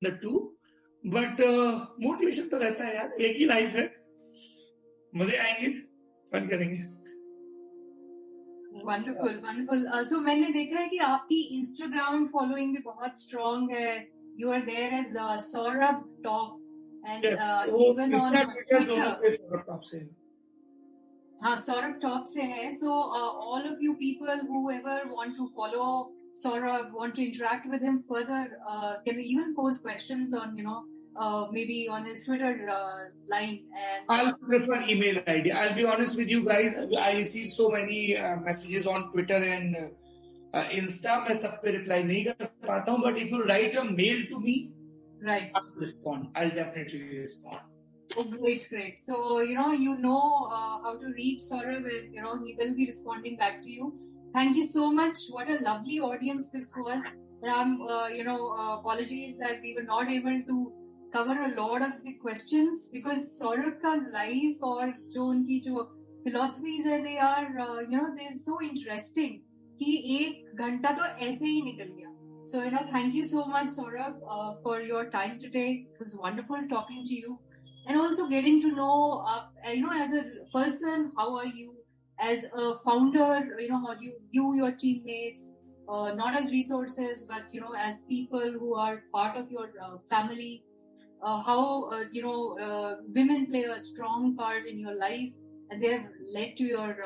the two. But motivation तो रहता है यार, एक ही लाइफ है, मजे आएंगे, फन करेंगे. वंडरफुल. So मैंने देखा है कि आपकी Instagram फॉलोइंग भी बहुत स्ट्रॉन्ग है. You are there as Saurabh Top and even on Twitter. Saurabh Top से. हाँ, Saurabh Top से है. So all of you people whoever want to follow Saurabh, want to interact with him further, can even pose questions on maybe on his Twitter line. And I'll prefer email ID. I'll be honest with you guys. I receive so many messages on Twitter and Insta. मैं सब पे reply नहीं कर पाता हूँ. But if you write a mail to me, right, I'll respond. I'll definitely respond. Oh, great. So you know how to reach Saurabh, and he will be responding back to you. Thank you so much. What a lovely audience this was. Apologies that we were not able to cover a lot of the questions because Saurabh ka life और जो उनकी जो philosophies है, they are they're so interesting कि एक घंटा तो ऐसे ही निकल गया. So thank you so much, Saurabh, for your time today. It was wonderful talking to you. And also getting to know, as a person, how are you? As a founder, how do you view your teammates? Not as resources, but, as people who are part of your family. How, women play a strong part in your life and they have led to your,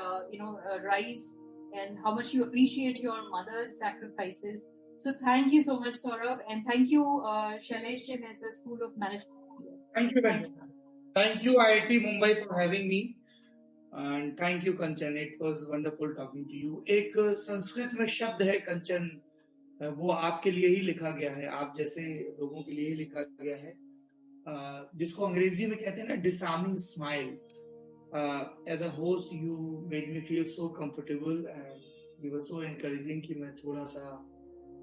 rise, and how much you appreciate your mother's sacrifices. So thank you so much, Saurabh. And thank you, Shailesh Jain at the School of Management. Thank you, IIT Mumbai, for having me. And thank you, Kanchan. It was wonderful talking to you. एक संस्कृत में शब्द है कंचन, वो आपके लिए ही लिखा गया है, आप जैसे लोगों के लिए ही लिखा गया है, जिसको अंग्रेजी में कहते हैं ना disarming smile. As a host, you made me feel so comfortable and you were so encouraging कि मैं थोड़ा सा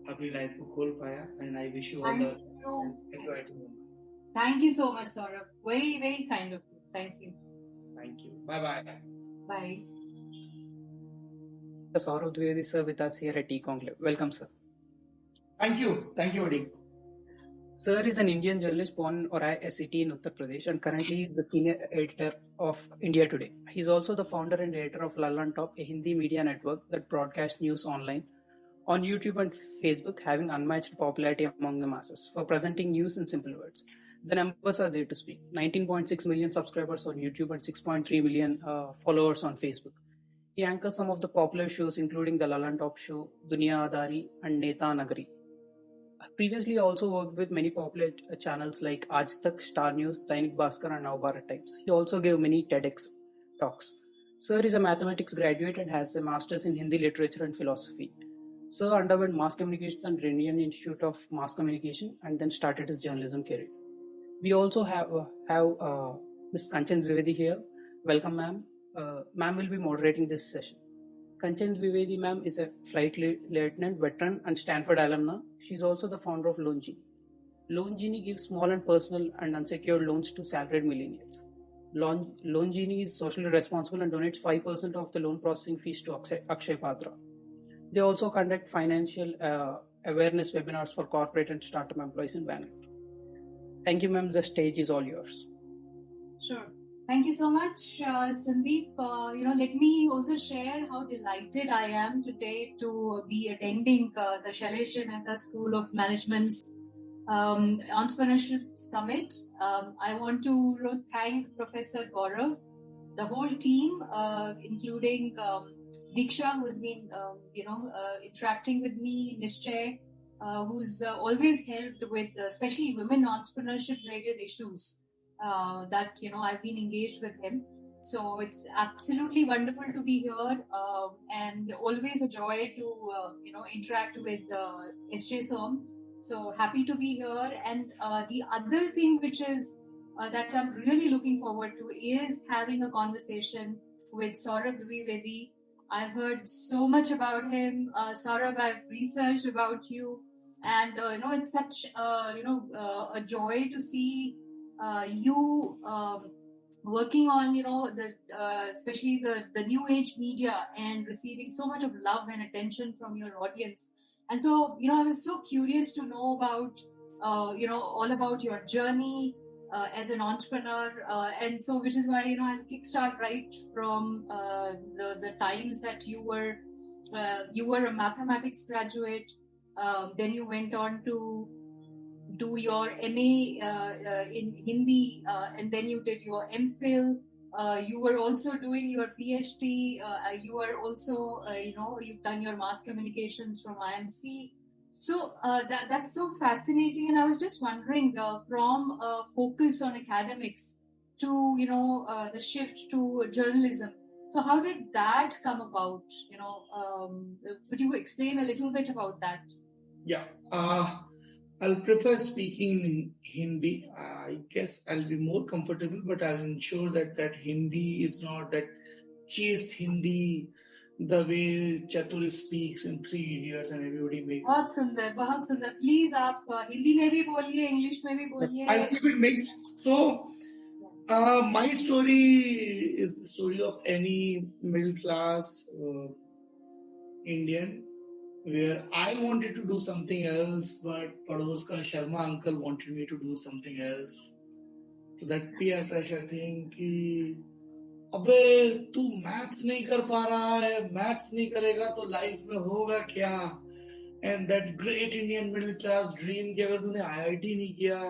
अपनी लाइफ को खोल पाया. And I wish you all the best. Thank you so much, Saurabh. Very, very kind of you. Thank you. Thank you. Bye-bye. Bye. Saurabh Dwivedi sir with us here at E-Conclave. Welcome, sir. Thank you, Adi. Sir is an Indian journalist born in Orai city in Uttar Pradesh and currently the senior editor of India Today. He's also the founder and editor of Lalan Top, a Hindi media network that broadcasts news online on YouTube and Facebook, having unmatched popularity among the masses for presenting news in simple words. The numbers are there to speak. 19.6 million subscribers on YouTube and 6.3 million followers on Facebook. He anchors some of the popular shows including The Lalan Top Show, Duniyaadari and Neta Nagari. Previously, he also worked with many popular channels like Aaj Tak, Star News, Dainik Bhaskar and Navbharat Times. He also gave many TEDx talks. Sir is a mathematics graduate and has a master's in Hindi literature and philosophy. Sir underwent mass communications at Indian Institute of Mass Communication and then started his journalism career. We also have Ms. Kanchan Dwivedi here. Welcome, ma'am. Ma'am will be moderating this session. Kanchan Dwivedi, ma'am, is a flight lieutenant, veteran, and Stanford alumna. She's also the founder of Loan Genie. Loan Genie gives small and personal and unsecured loans to salaried millennials. Loan Genie is socially responsible and donates 5% of the loan processing fees to Akshay Patra. They also conduct financial awareness webinars for corporate and startup employees in Bangalore. Thank you, ma'am. The stage is all yours. Sure. Thank you so much, Sandeep. Let me also share how delighted I am today to be attending the Shailesh Jain Mehta School of Management's Entrepreneurship Summit. I want to thank Professor Gaurav, the whole team, including Diksha, who's been, interacting with me, Nishchay, who's always helped with, especially women entrepreneurship-related issues that, I've been engaged with him. So it's absolutely wonderful to be here and always a joy to, interact with SJ Som. So happy to be here. And the other thing which is that I'm really looking forward to is having a conversation with Saurabh Dwivedi. I've heard so much about him. Saurabh, I've researched about you. And, it's such, a joy to see you working on, especially the new age media and receiving so much of love and attention from your audience. And so, I was so curious to know about all about your journey as an entrepreneur, and so which is why I'll kickstart right from the times that you were a mathematics graduate. Then you went on to do your MA in Hindi, and then you did your MPhil. You were also doing your PhD. You were also, you've done your mass communications from IMC. So that's so fascinating. And I was just wondering, from focus on academics to, the shift to journalism. So how did that come about? Could you explain a little bit about that? Yeah. I'll prefer speaking in Hindi. I guess I'll be more comfortable, but I'll ensure that Hindi is not that chaste Hindi, the way Chatur speaks in 3 Idiots and everybody makes. बहुत सुंदर, बहुत सुंदर. Please आप हिंदी में भी बोलिए, English में भी बोलिए. I'll keep it mixed. So, my story is the story of any middle class Indian, where I wanted to do something else, but Pados ka Sharma uncle wanted me to do something else. So that peer pressure thing कि अबे तू maths नहीं कर पा रहा है, maths नहीं करेगा तो लाइफ में होगा क्या? And that great Indian middle class dream कि अगर तूने IIT नहीं किया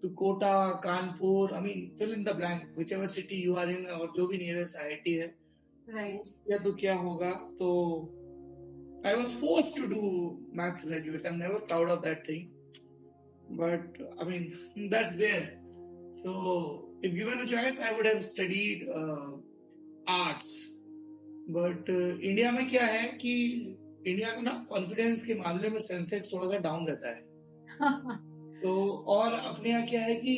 तो Kota, Kanpur, I mean fill in the blank, whichever city you are in और जो भी nearest IIT है, right? या तो क्या होगा? तो I was forced to do maths graduates. I'm never proud of that thing. But, I mean, that's there. So, if given a choice, I would have studied arts. But India में क्या है कि India को ना confidence के मामले में Sensex थोड़ा सा डाउन रहता है. तो और अपने यहाँ क्या है कि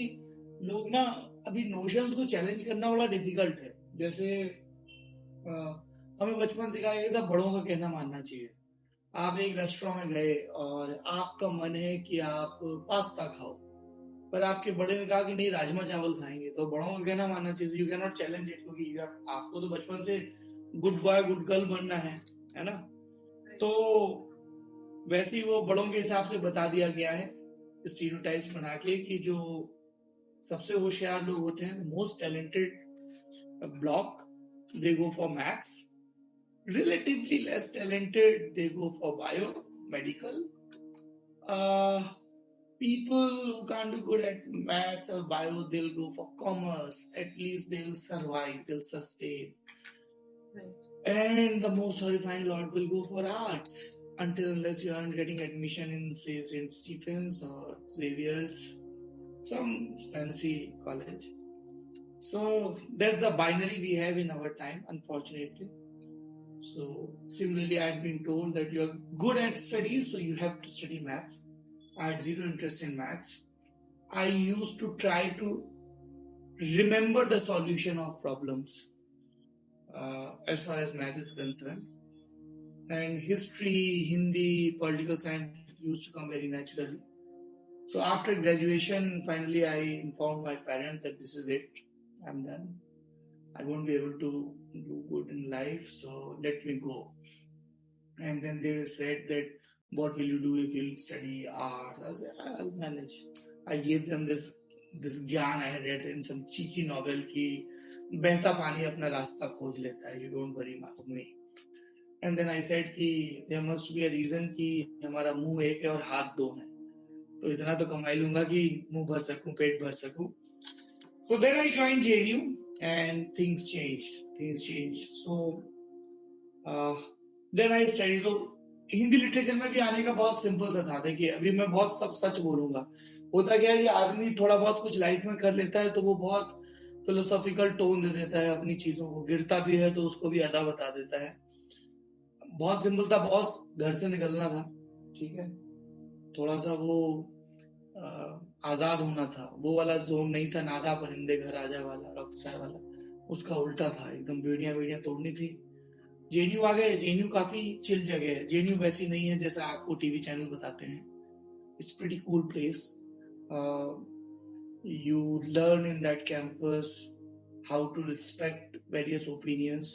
लोग ना अभी नोशंस को चैलेंज करना बड़ा डिफिकल्ट है. जैसे हमें बचपन सिखाया गया सब बड़ों का कहना मानना चाहिए. आप एक रेस्टोरेंट में गए और आपका मन है कि आप पास्ता खाओ, पर आपके बड़े ने कहा कि नहीं राजमा चावल खाएंगे, तो बड़ों का कहना मानना चाहिए. You can not challenge it, क्योंकि आपको तो बचपन से गुड बॉय गुड गर्ल बनना है ना. तो वैसे ही वो बड़ों के हिसाब से बता दिया गया है स्टीरियोटाइप्स बना के कि जो सबसे होशियार लोग होते हैं, most talented block, they go for maths. Relatively less talented, they go for bio, medical. People who can't be good at maths or bio, they'll go for commerce. At least they'll survive, they'll sustain. Right. And the most horrifying lot will go for arts, until unless you aren't getting admission in, say, St. Stephen's or Xavier's, some fancy college. So that's the binary we have in our time, unfortunately. So similarly, I had been told that you're good at studies, so you have to study maths. I had zero interest in maths. I used to try to remember the solution of problems as far as math is concerned. And history, Hindi, political science used to come very naturally. So after graduation, finally I informed my parents that this is it, I'm done. I won't be able to do good in life, so let me go. And then they said that, what will you do if you study art? I said, I'll manage. I gave them this gyan I had read in some cheeky novel कि बहता पानी अपना रास्ता खोज लेता है, you don't worry much me. And then I said कि there must be a reason कि हमारा मुंह एक है और हाथ दो हैं, तो इतना तो कमाई लूंगा कि मुंह भर सकूं, पेट भर सकूं. So then I joined JNU. And things changed. So then I studied. तो हिंदी लिटरेचर में भी आने का बहुत सिंपल सा था. देखिए अभी मैं बहुत सब सच बोलूंगा. होता क्या है कि आदमी थोड़ा बहुत कुछ लाइफ में कर लेता है तो वो बहुत फिलोसॉफिकल टोन दे देता है अपनी चीजों को. गिरता भी है तो उसको भी अदा बता देता है. बहुत सिंपल था. बॉस घर से निकलना था, ठीक है, थोड़ा सा वो आजाद होना था. वो वाला जोन नहीं था नादा परिंदे घर आजा वाला रॉकस्टार वाला, उसका उल्टा था. एकदम बेड़ियां तोड़नी थी. जेएनयू आ गए. जेएनयू काफी चिल जगह है. जेएनयू वैसी नहीं है जैसा आपको टीवी चैनल बताते हैं. It's pretty cool place. You learn in that campus how to respect various opinions.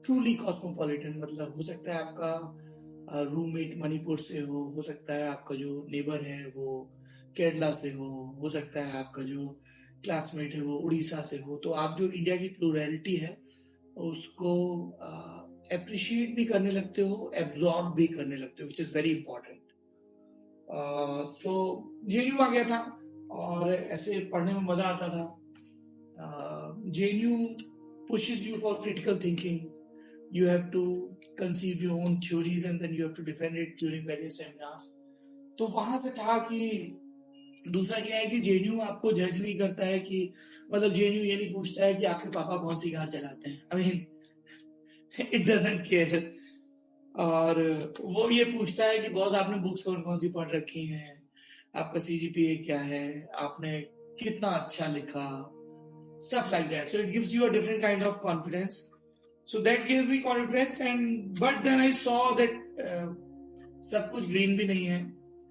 Truly cosmopolitan. मतलब हो सकता है आपका रूममेट मणिपुर से हो सकता है आपका जो नेबर है वो केरला से हो सकता है आपका जो क्लासमेट है वो उड़ीसा से हो, तो आप जो इंडिया की प्लूरैलिटी है उसको अप्रिशिएट भी करने लगते हो, एब्जॉर्ब भी करने लगते हो, विच इज वेरी इंपॉर्टेंट। तो जेएनयू आ गया था और ऐसे पढ़ने में मजा आता था। JNU pushes you for critical thinking. You have to conceive your own theories and then you have to defend it during various seminars. तो वहां से था कि दूसरा क्या है कि जेएनयू आपको जज नहीं करता है कि मतलब जेएनयू ये नहीं पूछता है कि आपके पापा कौन सी कार चलाते हैं, I mean it doesn't care. और वो ये पूछता है कि बॉस आपने बुक्स कौन सी पढ़ रखी हैं, आपका सीजीपीए क्या है, आपने कितना अच्छा लिखा, stuff like that. So it gives you a different kind of confidence. So that gave me confidence, but then I saw that सब कुछ ग्रीन भी नहीं है।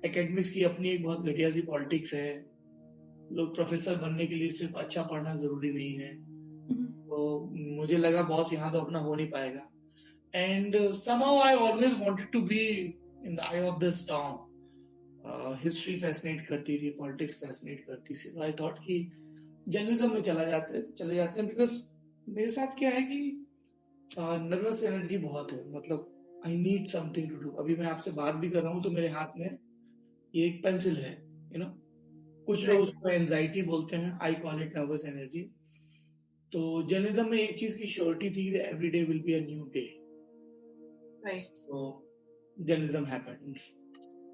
एकेडमिक्स की अपनी एक बहुत घटिया सी पॉलिटिक्स है। लोग प्रोफेसर बनने के लिए सिर्फ अच्छा पढ़ना जरूरी नहीं है। तो मुझे लगा बॉस यहाँ तो अपना हो नहीं पाएगा। And somehow I always wanted to be in the eye of the storm. History fascinate करती थी, politics fascinate करती थी। So I thought कि जर्नलिज्म में चले जाते हैं, बिकॉज मेरे साथ क्या है कि नर्वस एनर्जी बहुत है, मतलब I need something to do. अभी मैं आपसे बात भी कर रहा हूँ तो मेरे हाथ में ये एक पेंसिल है, यू नो, कुछ लोग उसको एंजाइटी बोलते हैं, I call it nervous energy. तो जर्नलिज्म में एक चीज की श्योरिटी थी, every day will be a new day, right. So journalism happened.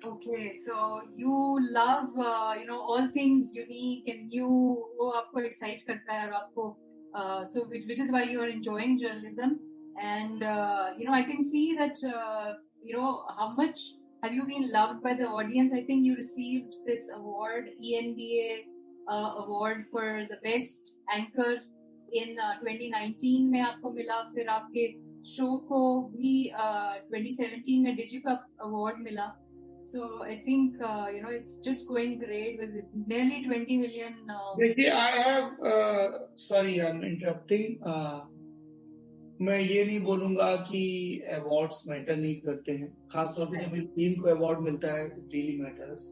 Okay, so you love all things unique and new, वो आपको excite करता है और आपको so which is why you are enjoying journalism, and I can see that how much have you been loved by the audience. I think you received this award, ENBA award for the best anchor in 2019 में आपको मिला, फिर आपके show को भी 2017 में डिजिकप award मिला। So I think it's just going great with nearly 20 million. देखिए, I have sorry I'm interrupting. मैं ये नहीं बोलूंगा कि अवार्ड्स मैटर नहीं करते हैं, खासतौर पे जब मेरी टीम को अवार्ड मिलता है, it really matters.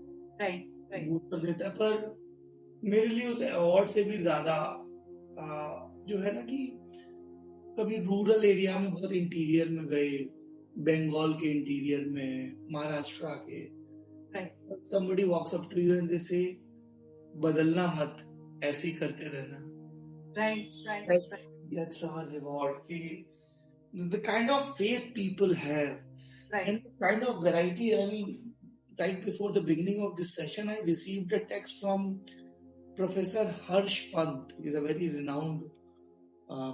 राइट। वो सब देता है, पर मेरे लिए उस अवार्ड से भी ज्यादा जो है ना कि कभी रूरल एरिया में बहुत इंटीरियर में गए, बंगाल के इंटीरियर में, महाराष्ट्र के, somebody walks up to you and they say बदलना मत, ऐसे ही करते रहना। Right. That's our reward. The kind of faith people have, right, and the kind of variety. I mean, right before the beginning of this session, I received a text from Professor Harsh Pant. He's a very renowned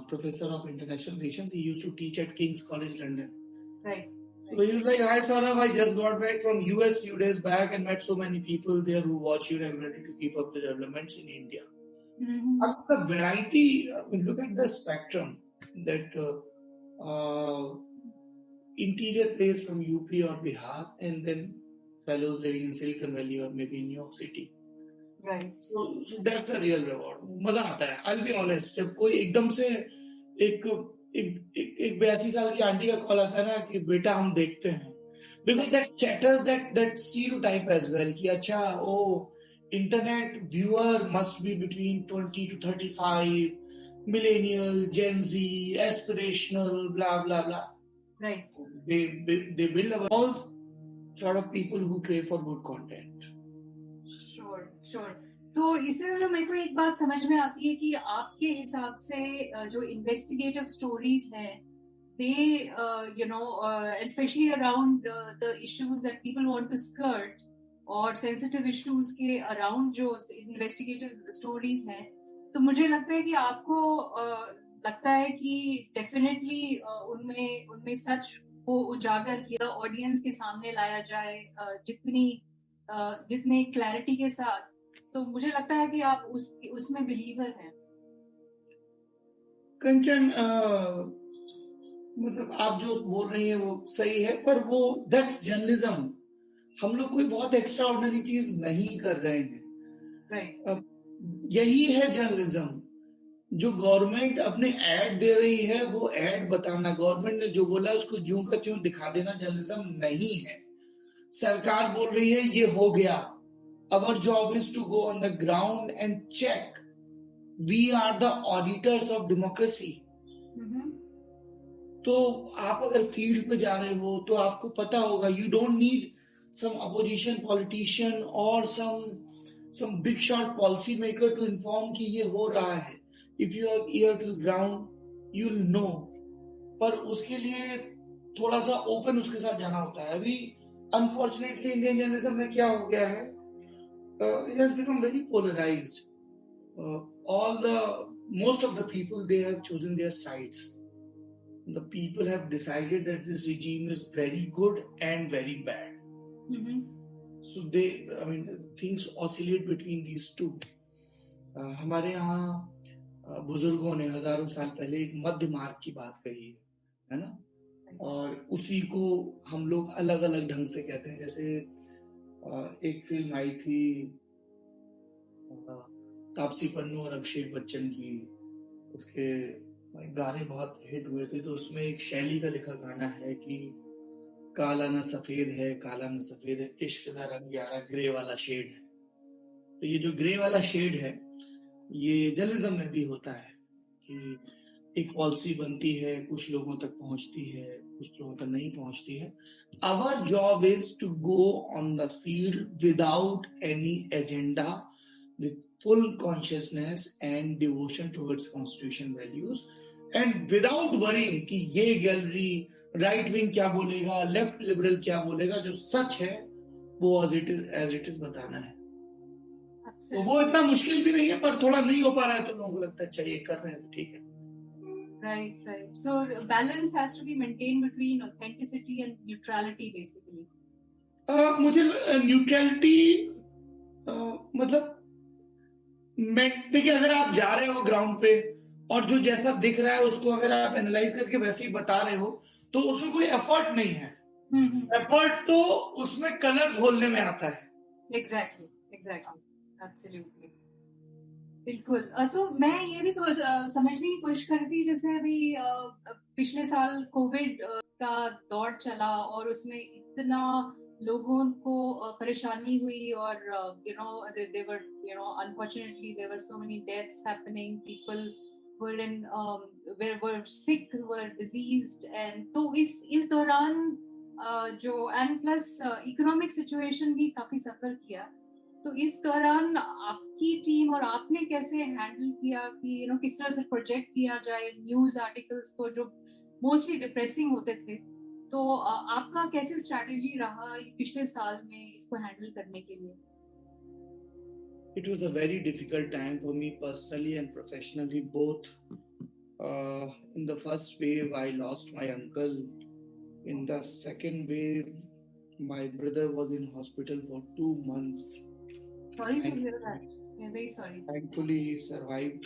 professor of international relations. He used to teach at King's College London. Right. So he was like, "Hi Saurabh, I just got back from US few days back and met so many people there who watch you regularly to keep up the developments in India." Mm-hmm. The variety, look at the spectrum that interior plays from UP or Bihar, and then fellows living in Silicon Valley or maybe in New York City. Right. So that's the real reward. मजा आता है। I'll be honest, जब कोई एकदम से एक 82 साल की आंटी का कॉल आता है ना कि बेटा हम देखते हैं, because that shatters that stereotype as well कि अच्छा ओ internet viewer must be between 20 to 35, millennial, Gen Z, aspirational, blah blah blah. Right. They build a whole sort of people who crave for good content. Sure. तो इससे मेरे को एक बात समझ में आती है कि आपके हिसाब से जो इन्वेस्टिगेटिव स्टोरीज हैं, they especially around the issues that people want to skirt और sensitive issues के around जो investigative stories हैं, तो मुझे लगता है कि आपको लगता है कि definitely उनमें सच को उजागर किया, ऑडियंस के सामने लाया जाए जितने क्लैरिटी के साथ, तो मुझे लगता है कि आप उसमें बिलीवर हैं। कंचन, मतलब आप जो बोल रही हैं वो सही है, पर वो दैट्स जर्नलिज्म। हम लोग कोई बहुत एक्स्ट्रा ऑर्डिनरी चीज नहीं कर रहे हैं। राइट। यही है जर्नलिज्म। जो गवर्नमेंट अपने ऐड दे रही है वो ऐड बताना, गवर्नमेंट ने जो बोला उसको ज्यों का त्यों दिखा देना जर्नलिज्म नहीं है। सरकार बोल रही है ये हो गया, our job is to go on the ground and check. We are the auditors of democracy. तो आप अगर फील्ड पे जा रहे हो तो आपको पता होगा, you don't need some opposition politician or some big shot policy maker to inform कि ये हो रहा है. If you are ear to the ground, you'll know. पर उसके लिए थोड़ा सा ओपन उसके साथ जाना होता है. अभी अनफॉर्चुनेटली इंडियन जर्नलिज्म में क्या हो गया है, it has become very polarized. Most of the people, they have chosen their sides. The people have decided that this regime is very good and very bad. So things oscillate between these two. हमारे यहाँ बुजुर्गों ने हजारों साल पहले एक मध्य मार्ग की बात कही है ना, और उसी को हम लोग अलग अलग ढंग से कहते हैं. जैसे एक फिल्म आई थी तापसी पन्नू और अभिषेक बच्चन की, उसके गाने बहुत हिट हुए थे. तो उसमें एक शैली का लिखा गाना है कि काला न सफेद है, काला न सफेद है, इश्क का रंग यारा ग्रे वाला शेड है. तो ये जो ग्रे वाला शेड है, ये जर्नलिज्म में भी होता है कि एक पॉलिसी बनती है, कुछ लोगों तक पहुंचती है, कुछ लोगों तक नहीं पहुंचती है. Our job is to go on the field without any agenda, with full consciousness and devotion towards constitution values, and without worrying कि ये गैलरी राइट विंग क्या बोलेगा, लेफ्ट लिबरल क्या बोलेगा. जो सच है वो as it is बताना है. तो वो इतना मुश्किल भी नहीं है, पर थोड़ा नहीं हो पा रहा है तो लोगों को लगता है चाहिए कर रहे हैं तो ठीक है. Right. So balance has to be maintained between authenticity and neutrality basically. मुझे न्यूट्रलिटी मतलब देखिए, अगर आप जा रहे हो ग्राउंड पे और जो जैसा दिख रहा है उसको अगर आप एनालाइज करके वैसे ही बता रहे हो तो उसमें कोई एफर्ट नहीं है. एफर्ट तो उसमें कलर घोलने में आता है. Exactly, absolutely, बिल्कुल. सो मैं ये भी समझने की कोशिश कर रही थी, जैसे अभी पिछले साल कोविड का दौर चला और उसमें इतना लोगों को परेशानी हुई और they were unfortunately there were so many deaths happening. People were were sick, were diseased, and तो इस दौरान जो and plus economic situation भी काफी सफर किया. तो इस दौरान आपकी टीम और आपने कैसे हैंडल किया कि किस तरह से प्रोजेक्ट किया जाए न्यूज आर्टिकल्स को जो मोस्टली डिप्रेसिंग होते थे. तो आपका कैसे स्ट्रैटेजी रहा पिछले साल में इसको हैंडल करने के लिए? It was a very difficult time for me personally and professionally both. In the first wave, I lost my uncle. In the second wave, my brother was in hospital for 2 months. Sorry to hear that. Yeah, very sorry. Thankfully, he survived.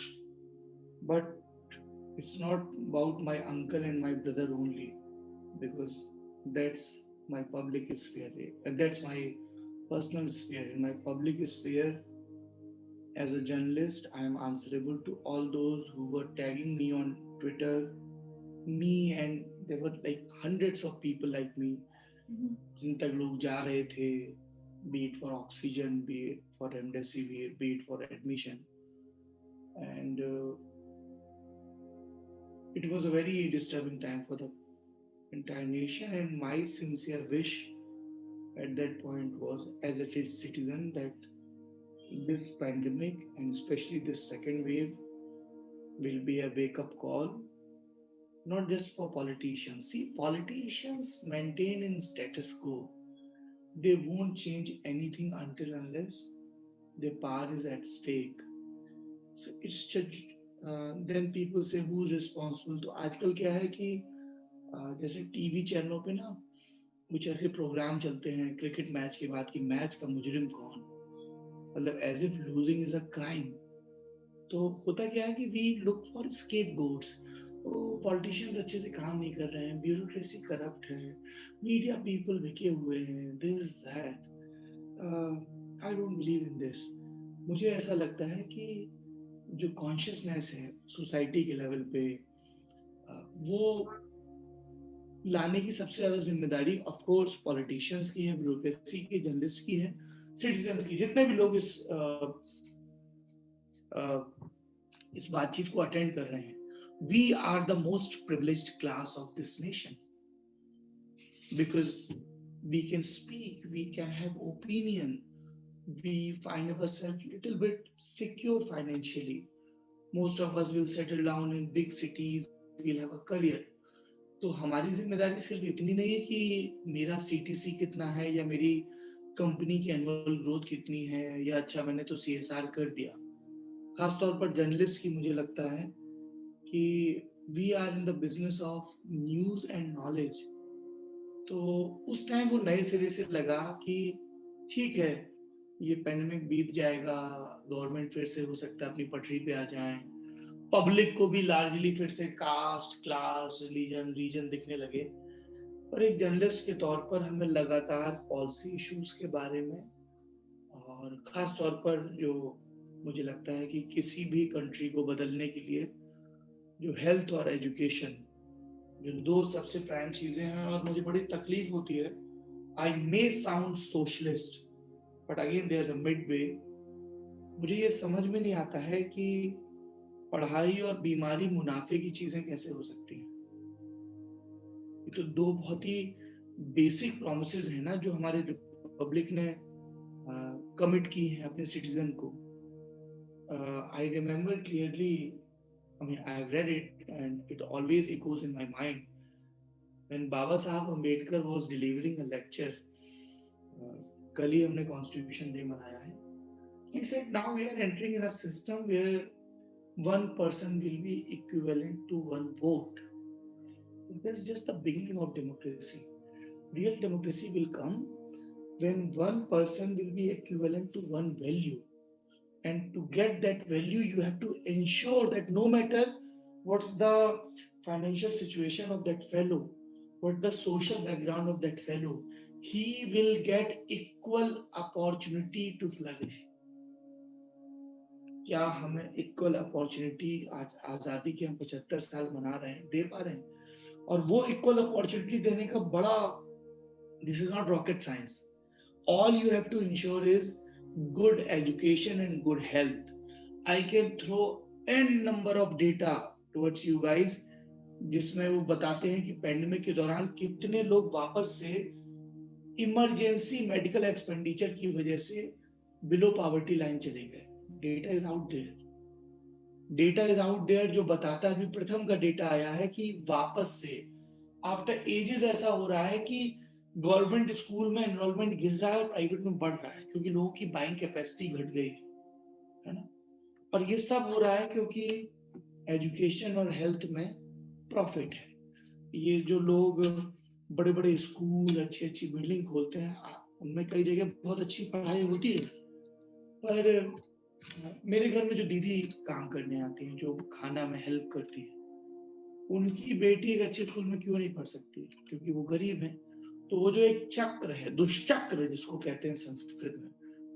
But it's not about my uncle and my brother only, because that's my public sphere. And that's my personal sphere. In my public sphere, as a journalist, I am answerable to all those who were tagging me on Twitter. Me, and there were like hundreds of people like me. जिन तक लोग जा रहे थे, be it for oxygen, be it for remdesivir, be it for admission. And it was a very disturbing time for the entire nation, and my sincere wish at that point was, as a citizen, that this pandemic and especially this second wave will be a wake-up call, not just for politicians. See, politicians maintain in status quo. They won't change anything until unless their power is at stake. So it's just then people say who's responsible. तो आजकल क्या है कि जैसे TV चैनलों पे ना कुछ ऐसे प्रोग्राम चलते हैं क्रिकेट मैच के बाद कि मैच का मुजरिम कौन, मतलब as if losing is a crime. तो होता क्या है कि we look for scapegoats. Politicians अच्छे से काम नहीं कर रहे हैं, ब्यूरोक्रेसी करप्ट है, मीडिया पीपल बिके हुए हैं, this that. I don't believe in this. मुझे ऐसा लगता है कि जो कॉन्शियसनेस है सोसाइटी के लेवल पे, वो लाने की सबसे ज्यादा जिम्मेदारी ऑफ कोर्स पॉलिटिशियंस की है, ब्यूरोक्रेसी की, जर्नलिस्ट की है. सिटीजन्स की, जितने भी लोग इस बातचीत को अटेंड कर रहे हैं, we are the most privileged class of this nation, because we can speak, we can have opinion, we find ourselves little bit secure financially. Most of us will settle down in big cities, we'll have a career. तो हमारी जिम्मेदारी सिर्फ इतनी नहीं है कि मेरा CTC कितना है या मेरी कंपनी की एनुअल ग्रोथ कितनी है या अच्छा मैंने तो सीएसआर कर दिया। खासतौर पर जर्नलिस्ट की मुझे लगता है कि we are in the business of news and knowledge. तो उस टाइम वो नए सिरे से लगा कि ठीक है, ये पैंडेमिक बीत जाएगा, गवर्नमेंट फिर से हो सकता है अपनी पटरी पे आ जाए, पब्लिक को भी लार्जली फिर से कास्ट, क्लास, रिलीजन, रीजन दिखने लगे। और एक जर्नलिस्ट के तौर पर हमें लगातार पॉलिसी इश्यूज के बारे में, और खास तौर पर जो मुझे लगता है कि किसी भी कंट्री को बदलने के लिए जो हेल्थ और एजुकेशन, जो दो सबसे प्राइम चीजें हैं, और मुझे बड़ी तकलीफ होती है, I may sound socialist but again there is a midway. मुझे ये समझ में नहीं आता है कि पढ़ाई और बीमारी मुनाफे की चीजें कैसे हो सकती हैं। ये तो दो बहुत ही बेसिक प्रॉमिसेस हैं ना जो हमारे रिपब्लिक ने कमिट की हैं अपने सिटीजन को। I remember clearly, I mean, I have read it and it always echoes in my mind. When Baba Saheb Ambedkar was delivering a lecture, कल ही हमने Constitution Day मनाया है, he said now we are entering in a system where one person will be equivalent to one vote. That's just the beginning of democracy. Real democracy will come when one person will be equivalent to one value. And to get that value, you have to ensure that no matter what's the financial situation of that fellow, what the social background of that fellow, he will get equal opportunity to flourish. क्या हमें equal opportunity आज आजादी के हम 75 साल मना रहे हैं, दे पा रहे हैं? और वो इक्वल अपॉर्चुनिटी देने का बड़ा, this is not rocket science. All you have to ensure is good education and good health. I can throw n number of data towards you guys, जिसमें वो बताते हैं कि पैंडेमिक के दौरान कितने लोग वापस से इमरजेंसी मेडिकल एक्सपेंडिचर की वजह से बिलो पॉवर्टी लाइन चले गए। Data is out there, data is out there, जो बताता है, प्रथम का डेटा आया है कि वापस से आफ्टर एजेस ऐसा हो रहा है कि गवर्नमेंट स्कूल में एनरोलमेंट गिर रहा है और प्राइवेट में बढ़ रहा है, क्योंकि लोगों की बाइंग कैपेसिटी घट गई है ना। और ये सब हो रहा है क्योंकि एजुकेशन और हेल्थ में प्रॉफिट है। ये जो लोग बड़े बड़े स्कूल, अच्छी अच्छी बिल्डिंग खोलते हैं, उनमें कई जगह बहुत अच्छी पढ़ाई होती है, पर मेरे घर में जो दीदी काम करने आती हैं, जो खाना में हेल्प करती है, उनकी बेटी एक अच्छे स्कूल में क्यों नहीं पढ़ सकती? क्योंकि वो गरीब है। तो वो जो एक चक्र है, दुष्चक्र जिसको कहते हैं संस्कृत में,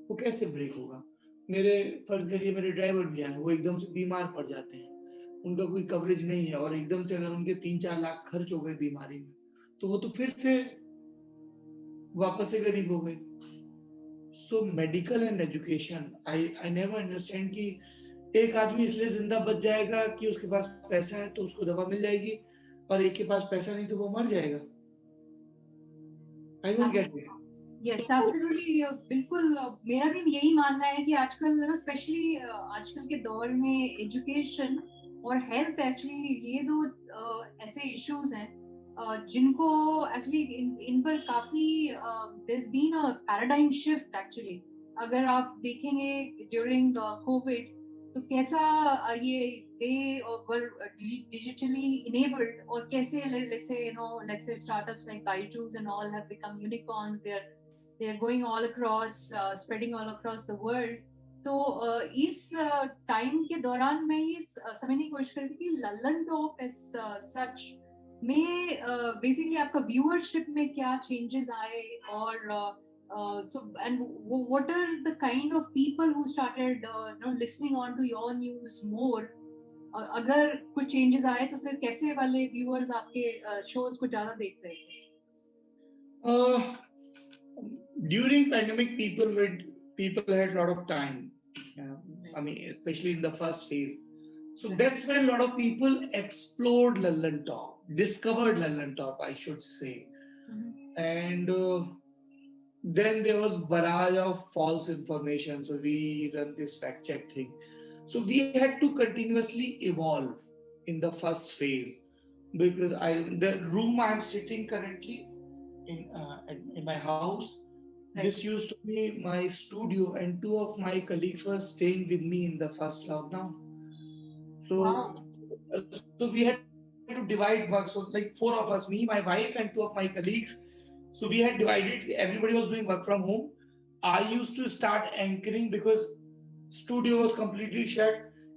वो कैसे ब्रेक होगा? मेरे फर्ज करिए मेरे ड्राइवर भी हैं, वो एकदम से बीमार पड़ जाते हैं, उनका कोई कवरेज नहीं है, और एकदम से अगर उनके 3-4 लाख खर्च हो गए बीमारी में, तो वो तो फिर से वापस से गरीब हो गए। So medical and education, I never understand कि एक आदमी इसलिए जिंदा बच जाएगा कि उसके पास पैसा है तो उसको दवा मिल जाएगी, और एक के पास पैसा नहीं तो वो मर जाएगा। I don't get it. Yes, absolutely. बिल्कुल मेरा भी यही मानना है कि आजकल ना, स्पेशली आजकल के दौर में एजुकेशन और हेल्थ, एक्चुअली ये दो ऐसे इश्यूज हैं जिनको एक्चुअली इन पर काफी there's been a paradigm shift actually. अगर आप देखेंगे ड्यूरिंग कोविड, तो कैसा ये they were digitally enabled, और कैसे let's say startups like Byju's and all have become unicorns. They're going all across, spreading all across the world. तो इस टाइम के दौरान मैं ये समझने की कोशिश कर रही थी कि लल्लन टॉप इज सच में बेसिकली आपका व्यूअरशिप में क्या चेंजेस आए, और so and what are the kind of people who started listening on to your news more? अगर कुछ चेंजेस आए तो फिर कैसे वाले व्यूअर्स आपके शोज को ज्यादा देख रहे थे? During pandemic, people were people had a lot of time. I mean, especially in the first phase. So that's when a lot of people explored Lallan Top, discovered Lallan Top, I should say. And then there was barrage of false information. So we run this fact check thing. So we had to continuously evolve in the first phase, because the room I'm sitting currently in my house, this used to be my studio, and two of my colleagues were staying with me in the first lockdown. So we had to divide work. So like four of us, me, my wife, and two of my colleagues. So we had divided. Everybody was doing work from home. I used to start anchoring because studio was completely shut.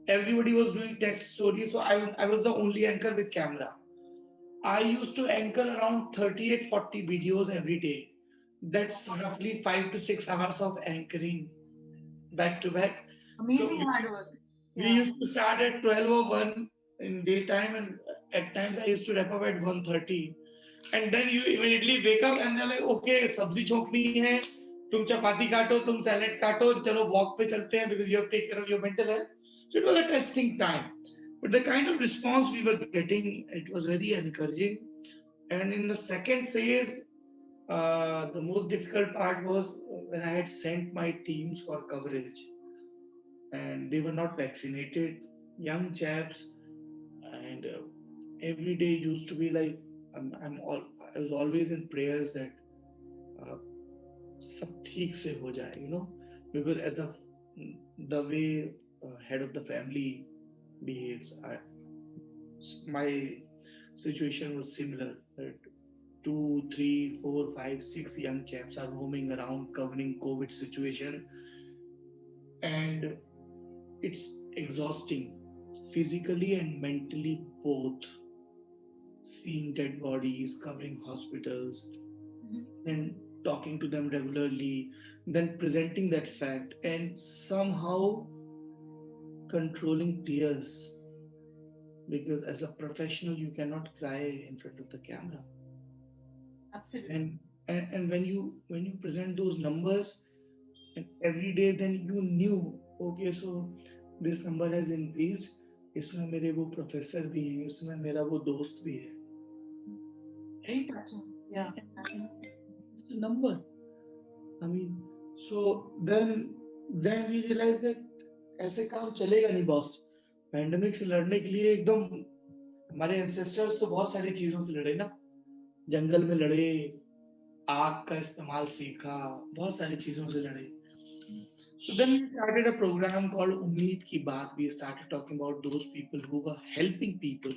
Everybody was doing text stories. So I was the only anchor with camera. I used to anchor around 38, 40 videos every day. That's roughly 5 to 6 hours of anchoring back to back. Amazing hard work. We used to start at 12 or 1 in daytime, and at times I used to wrap up at 1:30. And then you immediately wake up and they're like, okay, sabzi chokni hai, tum chapati kato, tum salad kato, chalo walk pe chalte hain, because you have to take care of your mental health. So it was a testing time. But the kind of response we were getting, it was very encouraging. And in the second phase, the most difficult part was when I had sent my teams for coverage, and they were not vaccinated, young chaps, and every day used to be like, I was always in prayers that सब ठीक से हो जाए, because as the way head of the family behaves, my situation was similar. That 2, 3, 4, 5, 6 young chaps are roaming around covering COVID situation, and it's exhausting physically and mentally both. Seeing dead bodies, covering hospitals, and talking to them regularly, then presenting that fact, and somehow controlling tears, because as a professional you cannot cry in front of the camera. Absolutely. And when you present those numbers, and every day, then you knew, okay, so this number has increased, इसमें मेरे वो professor भी है, इसमें मेरा वो दोस्त भी है. Very touching. Yeah. It's a number. I mean, so then we realized that ऐसे काम चलेगा नहीं बॉस. पैंडेमिक से लड़ने के लिए एकदम हमारे एंसेस्टर्स तो बहुत सारी चीजों से लड़े ना, जंगल में लड़े, आग का इस्तेमाल सीखा, बहुत सारी चीजों से लड़े. So then we started a program called Ummeed Ki Baat. We started talking about those people who were helping people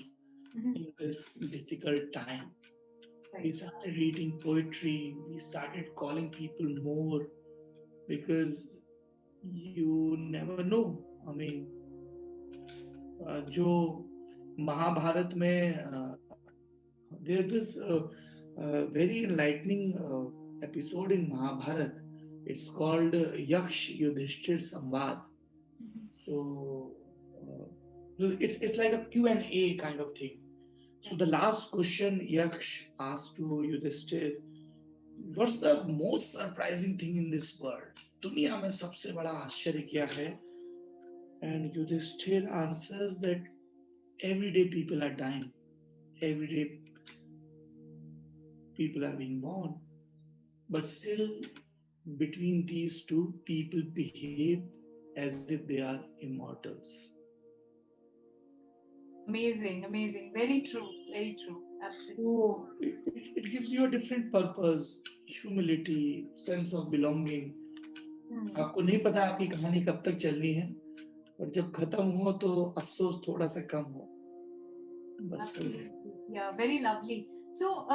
in this difficult time. We started reading poetry. We started calling people more, because you never know. I mean, जो महाभारत में there's this very enlightening episode in Mahabharata. It's called Yaksh Yudhishthir Samvad. So it's like a Q&A kind of thing. So the last question Yaksh asked to Yudhishthir, what's the most surprising thing in this world? दुनिया में सबसे बड़ा आश्चर्य क्या है? And Yudhishthir answers that every day people are dying. Every day people are being born. But still, between these two, people behave as if they are immortals. Amazing. Very true. Absolutely. So it gives you a different purpose, humility, sense of belonging. आपको नहीं पता आपकी कहानी कब तक चलनी है, और जब खत्म हो तो अफसोस थोड़ा सा कम हो. बस. Yeah, very lovely. So,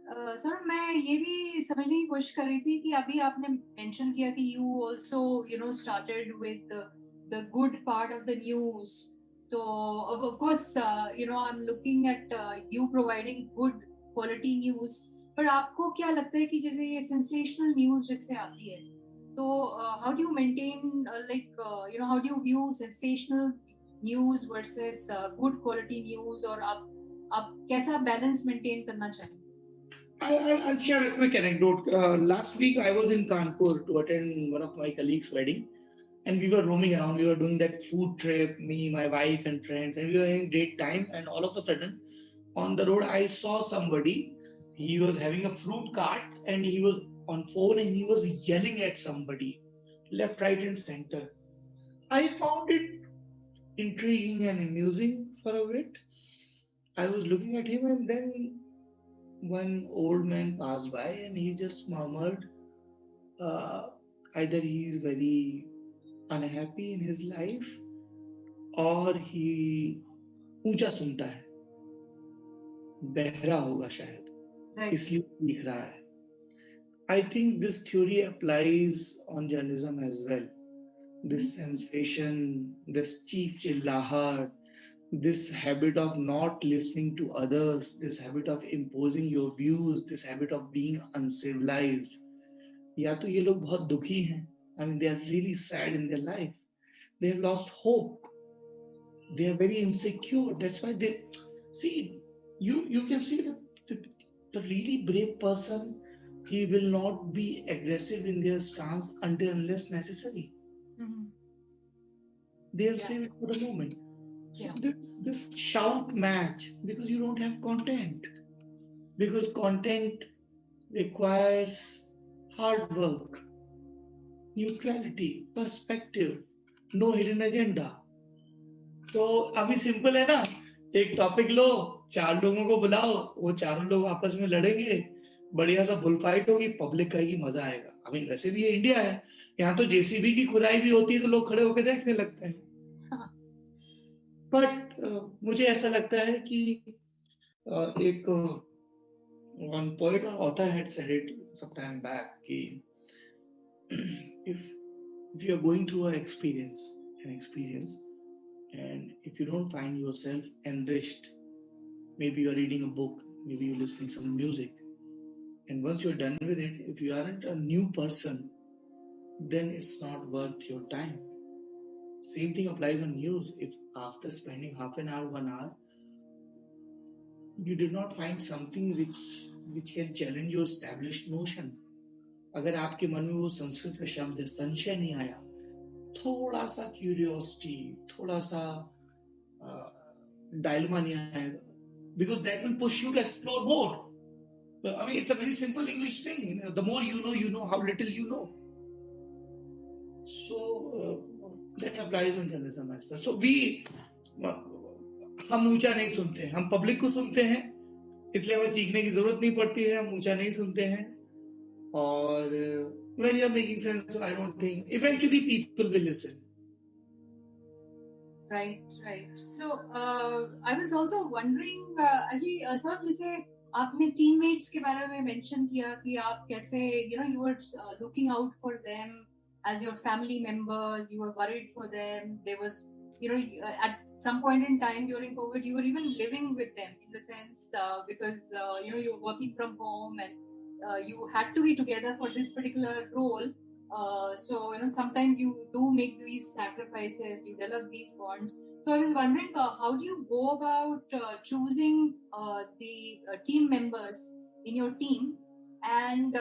sir मैं ये भी समझने की कोशिश कर रही थी कि अभी आपने मेंशन किया कि you also started with the good part of the news. So of course I'm looking at you providing good quality news. पर आपको क्या लगता है कि जैसे ये sensational news जैसे आती है, तो how do you maintain how do you view sensational news versus good quality news, और आप कैसा बैलेंस मेंटेन करना चाहेंगे? I'll share a quick anecdote. Last week, I was in Kanpur to attend one of my colleagues' wedding, and we were roaming around. We were doing that food trip, me, my wife, and friends, and we were having great time. And all of a sudden, on the road, I saw somebody. He was having a fruit cart, and he was on phone, and he was yelling at somebody, left, right, and center. I found it intriguing and amusing for a bit. I was looking at him, and then one old man passed by, and he just murmured, uh, either he is very unhappy in his life और ही ऊंचा सुनता है, बहरा होगा शायद, इसलिए लिख रहा है. I think this theory applies on journalism as well. This sensation, this cheek chillahat, this habit of not listening to others, this habit of imposing your views, this habit of being uncivilized. या तो ये लोग बहुत दुखी हैं. I mean, they are really sad in their life. They have lost hope. They are very insecure. That's why they see. You can see the really brave person. He will not be aggressive in their stance until unless necessary. Mm-hmm. They'll save it for the moment. So this shout match, because you don't have content. Because content requires hard work, neutrality, perspective, no hidden agenda. तो अभी simple है ना, एक topic लो, 4 लोगों को बुलाओ, वो चारों लोग आपस में लड़ेंगे, बढ़िया सा बुल फाइट होगी, पब्लिक का ही मजा आएगा. अभी वैसे भी ये इंडिया है, यहाँ तो जेसीबी की खुदाई भी होती है तो लोग खड़े होकर देखने लगते हैं. बट मुझे ऐसा लगता है कि एक one poet or author had said it some time back कि if you are going through an experience, and if you don't find yourself enriched, maybe you're reading a book, maybe you're listening to some music, and once you're done with it, if you aren't a new person, then it's not worth your time. Same thing applies on news. If after spending half an hour, 1 hour, you did not find something which can challenge your established notion, अगर आपके मन में वो संस्कृत का शब्द है संशय नहीं आया, थोड़ा सा क्यूरियोसिटी, थोड़ा सा डायलमा नहीं आएगा, because that will push you to explore more. I mean, it's a very simple English thing. The more you know how little you know. So that applies on journalism as well. So हम ऊंचा नहीं सुनते, हम public को सुनते हैं, इसलिए हमें चीखने की जरूरत नहीं पड़ती है, हम ऊंचा नहीं सुनते हैं. और when you're making sense, so I don't think eventually people will listen. Right. So I was also wondering, अभी सर जैसे आपने teammates के बारे में mention किया कि आप कैसे you were looking out for them as your family members, you were worried for them. There was at some point in time during COVID, you were even living with them in the sense because you were working from home and you had to be together for this particular role. So sometimes you do make these sacrifices, you develop these bonds. So I was wondering, how do you go about choosing the team members in your team, and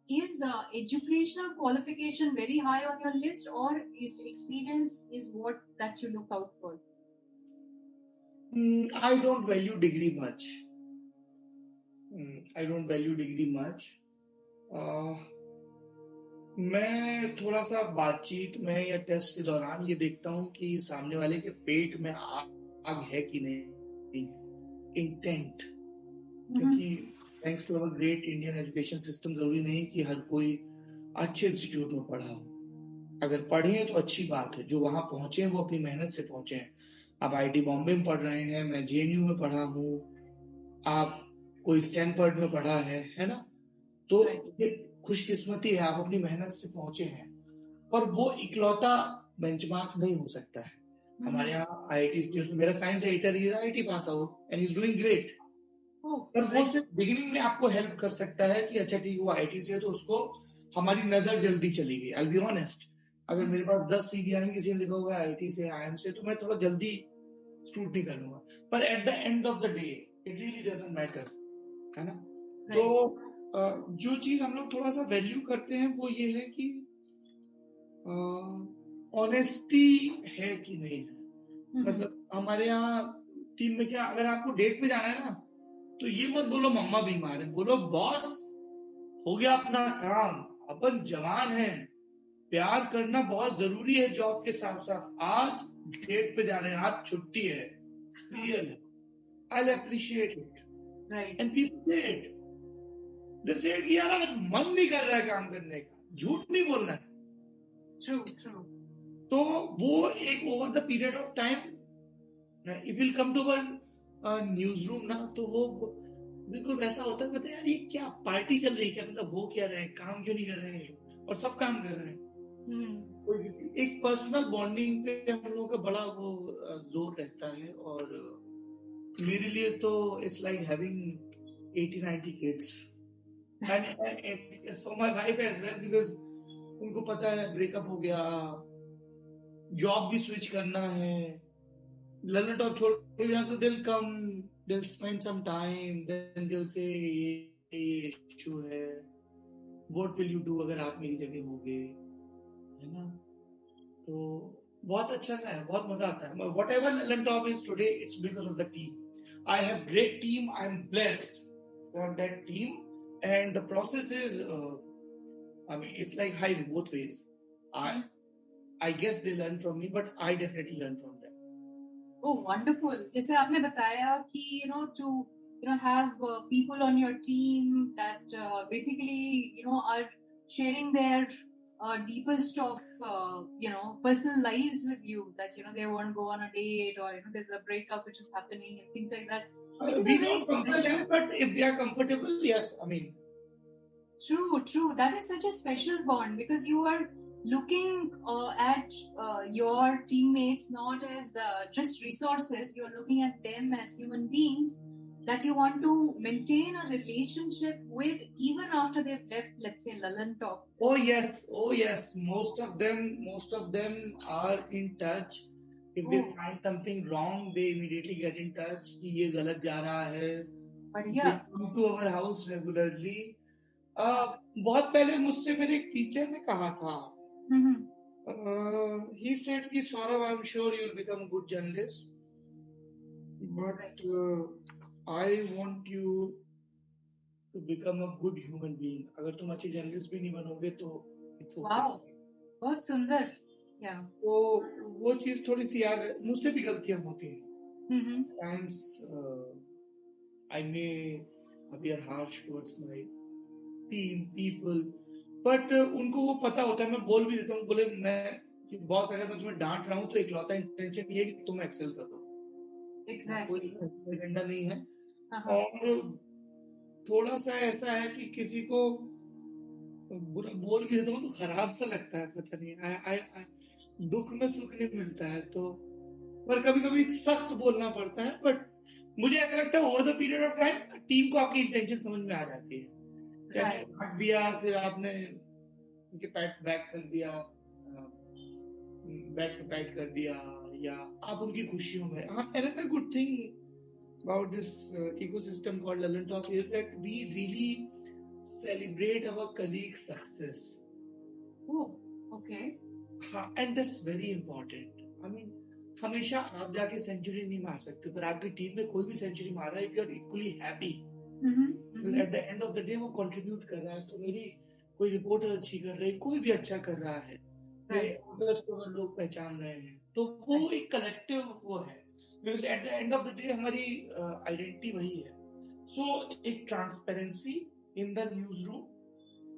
is educational qualification very high on your list, or is experience is what that you look out for? I don't value degree much. मैं थोड़ा सा बातचीत में या test के दौरान ये देखता हूँ कि सामने वाले के पेट में आग है कि नहीं, इंटेंट. क्योंकि thanks to our great Indian education system जरूरी नहीं कि हर कोई अच्छे इंस्टीट्यूट में पढ़ा हो. अगर पढ़े हैं तो अच्छी बात है, जो वहां पहुंचे हैं वो अपनी मेहनत से पहुंचे हैं. आप आईटी बॉम्बे में पढ़ रहे हैं, मैं जेएनयू में पढ़ा हूँ, आप कोई स्टैनफोर्ड में पढ़ा है ना, तो ये खुशकिस्मती है, आप अपनी मेहनत से पहुंचे हैं. पर वो इकलौता बेंचमार्क नहीं हो सकता है. हमारे यहाँ आईआईटी, मेरा science editor he IIT pass out and he is doing great. पर वो सिर्फ बिगिनिंग में आपको हेल्प कर सकता है कि अच्छा ठीक वो आईआईटी से है तो उसको हमारी नजर जल्दी चली गई. आई बी ऑनेस्ट, अगर मेरे पास 10 सीडी आएंगे, किसी ने लिखा होगा आईआईटी से, आईएम से, तो मैं थोड़ा जल्दी स्क्रूटनी कर लूंगा. पर eight the end of the day it really doesn't matter, है ना. तो जो चीज हम लोग थोड़ा सा वैल्यू करते हैं वो ये है कि ऑनेस्टी है कि नहीं है। मतलब हमारे यहाँ टीम में क्या, अगर आपको डेट पे जाना है ना, तो ये मत बोलो मम्मा बीमार है, बोलो बॉस हो गया अपना काम, अपन जवान है, प्यार करना बहुत जरूरी है जॉब के साथ साथ, आज डेट पे जा रहे हैं, आज छुट्टी है, सीरियल है, I appreciate it, right, and people से इट, दे से कि यार अगर मन नहीं कर रहा है काम करने का, झूठ नहीं बोलना है। True true. तो वो एक over the period of time if will come to one newsroom ना, तो वो बिल्कुल वैसा होता है, बताया यार ये क्या पार्टी चल रही है क्या, मतलब वो क्या रहे हैं, काम क्यों नहीं कर रहे हैं, और सब काम कर रहे हैं। कोई किसी एक पर्सनल बॉन्डिंग पे हम लोगों का बड़ा वो जोर रहता है, और मेरे लिए तो it's like having 80-90 kids, and it's for my wife as well, because उनको पता है ब्रेकअप हो गया, जॉब भी स्विच करना है, ललन टॉप छोड़ के जाए तो दिल कम, दिल स्पेंड सम टाइम, देन दिल से ये इशू है, व्हाट विल यू डू अगर आप मेरी जगह होगे, है ना। तो बहुत अच्छा सा है, बहुत मजा आता है। What ever Lalan top is today, it's because of the team. I have great team, I am blessed for that team, and the process is I mean, it's like high both ways. I guess they learn from me, but I definitely learn from them. Oh, wonderful! जैसे आपने बताया कि to have people on your team that basically are sharing their deepest of personal lives with you, that they want to go on a date, or there's a breakup which is happening and things like that. We don't compel them, but if they are comfortable, yes. I mean. True. That is such a special bond, because you are looking at your teammates not as just resources. You are looking at them as human beings that you want to maintain a relationship with even after they've left, let's say, Lallin Top. Oh yes. Most of them are in touch. If they find something wrong, they immediately get in touch कि ये गलत जा रहा है. बढ़िया. They come to our house regularly. बहुत पहले मुझसे मेरे एक टीचर ने कहा था, he said कि Saurabh, I'm sure you'll become a good journalist, but I want you to become a good human being. अगर तुम अच्छी जर्नलिस्ट भी नहीं बनोगे तो wow, बहुत सुंदर. तो वो चीज थोड़ी सी यार, मुझसे भी गलतियां होती हैं. Times I may appear harsh towards my team people, but उनको वो पता होता है, मैं बोल भी देता हूँ, बोले मैं बॉस अगर मैं तुम्हें डांट रहा हूँ तो इकलौता इंटेंशन ये है कि तुम एक्सेल करो, exactly. कोई एजेंडा नहीं है. और थोड़ा सा ऐसा है कि किसी को बुरा बोल भी देता हूँ तो खराब सा लगता है, पता नहीं, दुख में सुख नहीं मिलता है, तो पर कभी कभी सख्त बोलना पड़ता है. बट मुझे ऐसा लगता है over the period of time team को आपकी इंटेंशन समझ में आ जाती है. हट दिया, फिर आपने उनके बैक कर दिया, बैक टू बैक कर दिया, या आप उनकी खुशियों में. Another good thing about this ecosystem called Lallin Talk is that we really celebrate our colleagues' success. Oh, okay. And that's very important. I mean, हमेशा आप जाके सेंचुरी नहीं मार सकते, पर आपकी टीम में कोई भी सेंचुरी मार रहा है, if you are equally happy, eight the end of the day वो कंट्रीब्यूट कर रहा है. तो मेरी कोई रिपोर्टर अच्छी कर रही है, कोई भी अच्छा कर रहा है, लोग पहचान रहे हैं, तो वो एक कलेक्टिव वो है, because at the end of the day हमारी आइडेंटिटी वही है. सो एक transparency in the news room,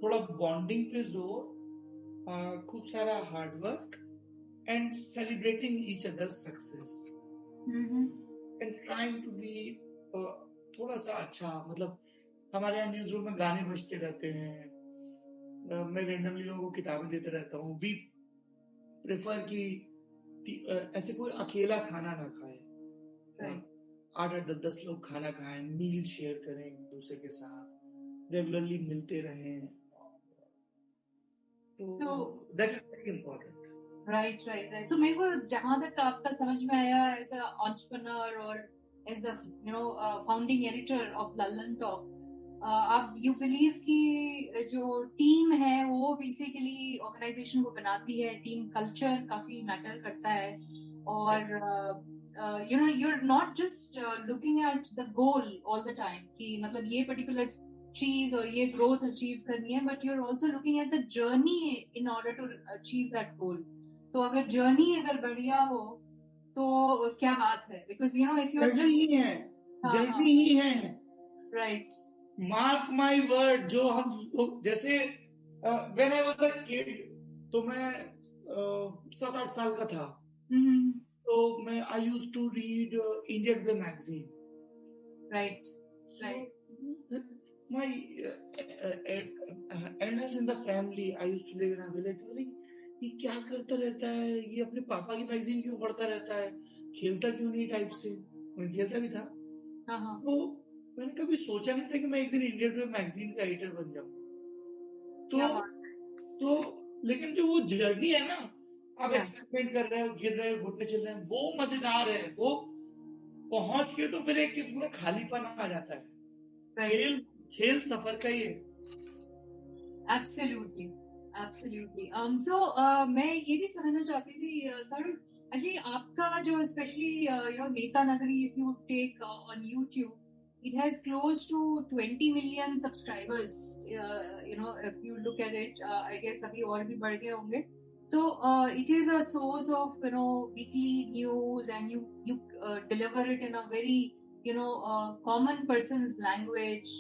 थोड़ा बॉन्डिंग पे जोर, खूब सारा hard work, and celebrating each other success, and trying to be थोड़ा सा अच्छा. मतलब हमारे यहाँ न्यूज रूम में गाने बजते रहते हैं, मैं रेंडमली लोगों को किताबें देते रहता हूँ. वी प्रेफर कि ऐसे कोई अकेला खाना ना खाए, 8-10 लोग खाना खाएं, मील शेयर करें एक दूसरे के साथ, रेगुलरली मिलते रहें. तो that is very important. Right. तो मेरे को जहाँ तक आपका समझ में आया एज अ एंटरप्रेन्योर और as the founding editor of Lallin Talk, आप यू बिलीव कि जो टीम है वो बेसिकली ऑर्गेनाइजेशन को बनाती है, टीम कल्चर काफी मैटर करता है, और you know you're not just looking at the goal all the time कि मतलब ये particular चीज और ये growth achieve करनी है, but you're also looking at the journey in order to achieve that goal. तो अगर journey अगर बढ़िया हो तो क्या बात है, because you know if you're journey ही है, जर्नी ही है, right, मार्क माई वर्ड. जो हम लोग जैसे when I was a kid, तो मैं 7-8 साल का था, तो मैं I used to read Indian today magazine. right, right. My elders in the family, I used to live in a village. बोले ये क्या करता रहता है, ये अपने पापा की मैगजीन क्यों पढ़ता रहता है, खेलता क्यों नहीं टाइप से. मैं खेलता भी था. तो मैंने कभी सोचा नहीं था कि मैं एक दिन इंडियन टुडे मैगजीन का एडिटर बन जाऊंगा. तो लेकिन जो वो जर्नी है ना, आप एक्सपेरिमेंट कर रहे हो, गिर रहे हो, घुटने चल रहे हैं, वो मजेदार है. वो पहुंच के तो फिर एक किस्म का खालीपन आ जाता है. खेल सफर का ही है. Absolutely, absolutely. So मैं ये भी समझना चाहती थी सर, अजय आपका जो स्पेशली नेता नगरी, if you take on YouTube, it has close to 20 million subscribers. If you look at it, I guess अभी और भी बढ़ गए होंगे. So it is a source of weekly news, and you deliver it in a very common person's language,